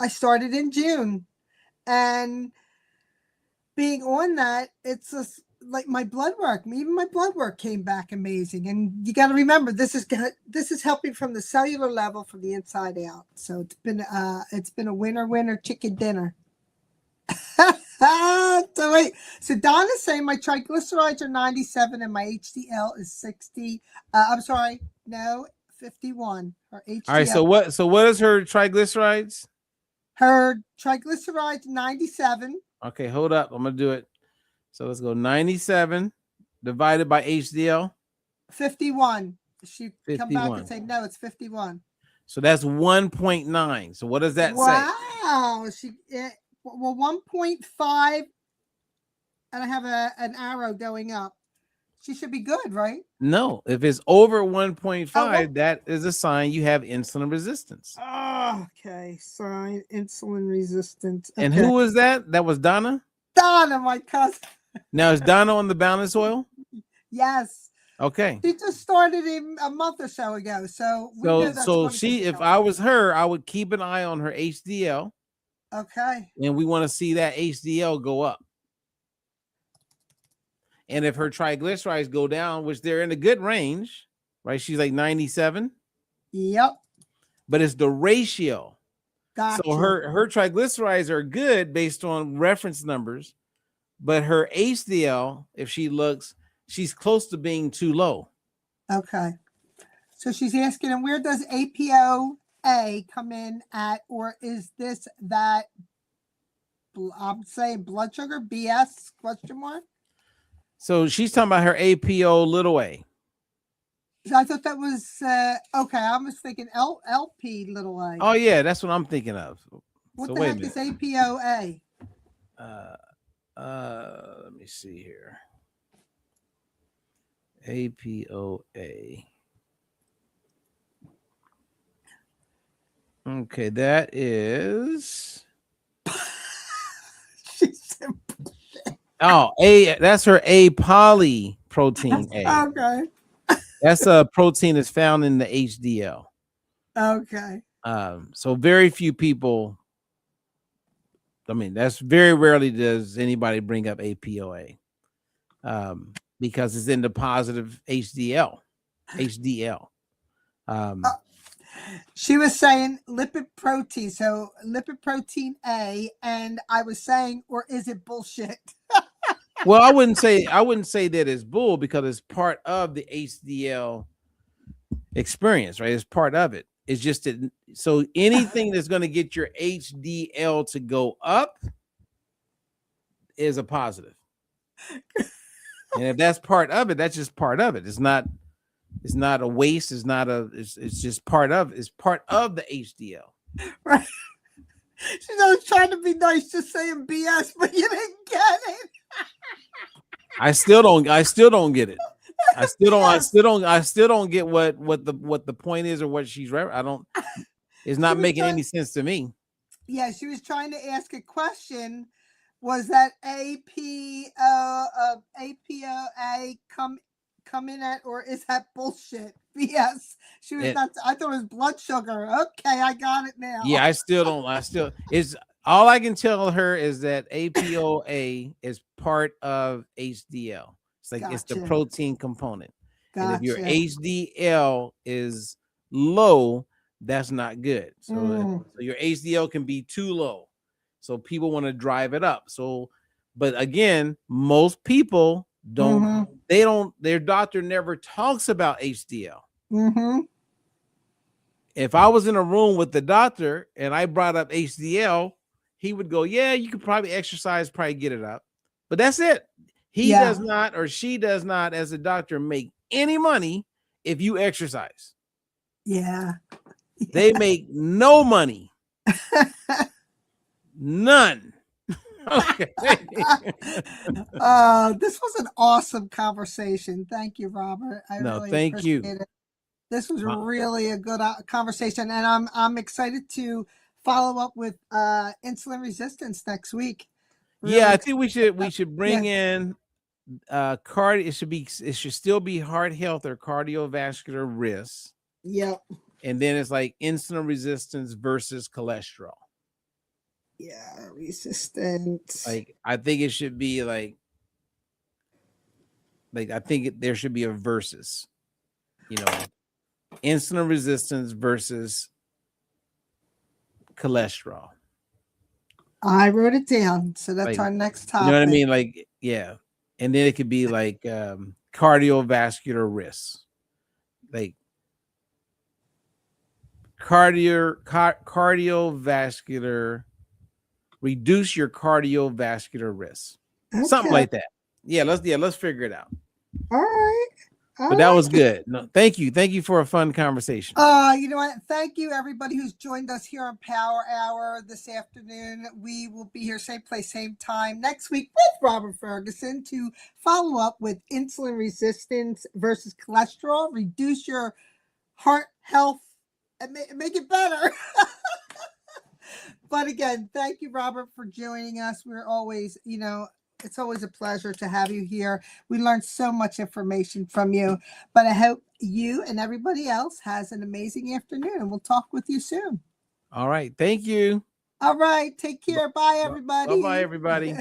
[SPEAKER 2] I started in June. And being on that, it's just like my blood work, even my blood work came back amazing. And you got to remember, this is helping from the cellular level, from the inside out. So it's been a winner chicken dinner. So Donna's saying my triglycerides are 97 and my HDL is 60. I'm sorry, no, 51. Her HDL.
[SPEAKER 3] All right. So what is her triglycerides?
[SPEAKER 2] Her triglycerides 97.
[SPEAKER 3] Okay, hold up. I'm gonna do it. So let's go 97 divided by HDL.
[SPEAKER 2] 51. She come back
[SPEAKER 3] 51.
[SPEAKER 2] and say no, it's 51.
[SPEAKER 3] So that's 1.9. So what does that say?
[SPEAKER 2] Wow. Well, 1.5, and I have an arrow going up. She should be good, right?
[SPEAKER 3] No, if it's over 1.5,
[SPEAKER 2] well-
[SPEAKER 3] that is a sign you have insulin resistance.
[SPEAKER 2] Oh, okay. Sign insulin resistant.
[SPEAKER 3] And
[SPEAKER 2] Okay.
[SPEAKER 3] who was that? That was Donna.
[SPEAKER 2] Donna, my cousin.
[SPEAKER 3] Now is Donna on the balance oil?
[SPEAKER 2] Yes.
[SPEAKER 3] Okay.
[SPEAKER 2] She just started a month or so ago. So we know that's
[SPEAKER 3] So
[SPEAKER 2] going to
[SPEAKER 3] she,
[SPEAKER 2] be
[SPEAKER 3] if
[SPEAKER 2] helpful.
[SPEAKER 3] I was her, I would keep an eye on her HDL,
[SPEAKER 2] Okay.
[SPEAKER 3] and we want to see that HDL go up. And if her triglycerides go down, which they're in a good range, right? She's like 97.
[SPEAKER 2] Yep.
[SPEAKER 3] But it's the ratio.
[SPEAKER 2] Gotcha.
[SPEAKER 3] So her triglycerides are good based on reference numbers, but her HDL, if she looks, she's close to being too low.
[SPEAKER 2] Okay. So she's asking, and where does APOA come in at, or is this that? I'm saying blood sugar, BS, question mark?
[SPEAKER 3] So she's talking about her APO little a.
[SPEAKER 2] I thought that was, okay, I was thinking LP little a.
[SPEAKER 3] Oh, yeah, that's what I'm thinking of.
[SPEAKER 2] What
[SPEAKER 3] So
[SPEAKER 2] the
[SPEAKER 3] wait a
[SPEAKER 2] heck is
[SPEAKER 3] minute.
[SPEAKER 2] APOA?
[SPEAKER 3] Let me see here. APOA. Okay, that is that's her A polyprotein A.
[SPEAKER 2] Okay.
[SPEAKER 3] That's a protein that's found in the HDL.
[SPEAKER 2] Okay.
[SPEAKER 3] So very few people, I mean, that's very rarely does anybody bring up APOA, because it's in the positive HDL.
[SPEAKER 2] She was saying lipid protein, so lipid protein A, and I was saying, or is it bullshit?
[SPEAKER 3] Well, I wouldn't say that it's bull, because it's part of the HDL experience, right? It's part of it. It's just that, so anything that's going to get your HDL to go up is a positive. And if that's part of it, that's just part of it. It's not a waste. It's just part of the HDL.
[SPEAKER 2] Right. She's always trying to be nice, just saying BS, but you didn't get it.
[SPEAKER 3] I still don't get it. I still don't get what the point is, or what she's it's not making any sense to me.
[SPEAKER 2] Yeah, she was trying to ask a question. Was that APOA come in at, or is that bullshit? Yes. She was not. I thought it was blood sugar. Okay, I got it now.
[SPEAKER 3] Yeah, it's all I can tell her is that APOA is part of HDL. It's like it's the protein component. And if your HDL is low, that's not good. So your HDL can be too low. So people want to drive it up. So, but again, most people don't, their doctor never talks about HDL. If I was in a room with the doctor and I brought up HDL, he would go, yeah, you could probably exercise, probably get it up. But that's it. He does not, or she does not, as a doctor, make any money if you exercise.
[SPEAKER 2] Yeah.
[SPEAKER 3] They make no money. None. Okay.
[SPEAKER 2] This was an awesome conversation. Thank you, Robert. I really
[SPEAKER 3] thank you.
[SPEAKER 2] appreciate it. This was really a good conversation, and I'm excited to follow up with insulin resistance next week.
[SPEAKER 3] Really I think we should bring in it should still be heart health or cardiovascular risk.
[SPEAKER 2] Yep.
[SPEAKER 3] And then it's like insulin resistance versus cholesterol.
[SPEAKER 2] Yeah, resistance.
[SPEAKER 3] Like I think it should be like I think there should be a versus, insulin resistance versus cholesterol.
[SPEAKER 2] I wrote it down, so that's our next topic.
[SPEAKER 3] You know what I mean? Like, yeah. And then it could be like cardiovascular risks. Like cardiovascular, reduce your cardiovascular risk. Something
[SPEAKER 2] Okay.
[SPEAKER 3] like that. Let's figure it out.
[SPEAKER 2] All right.
[SPEAKER 3] But that was good. No, thank you for a fun conversation.
[SPEAKER 2] You know what? Thank you, everybody who's joined us here on Power Hour this afternoon. We will be here same place, same time next week with Robert Ferguson to follow up with insulin resistance versus cholesterol, reduce your heart health, and make it better. But again, thank you, Robert, for joining us. We're always, it's always a pleasure to have you here. We learned so much information from you, but I hope you and everybody else has an amazing afternoon, and we'll talk with you soon.
[SPEAKER 3] All right. Thank you.
[SPEAKER 2] All right. Take care. Bye, everybody.
[SPEAKER 3] Bye-bye, everybody.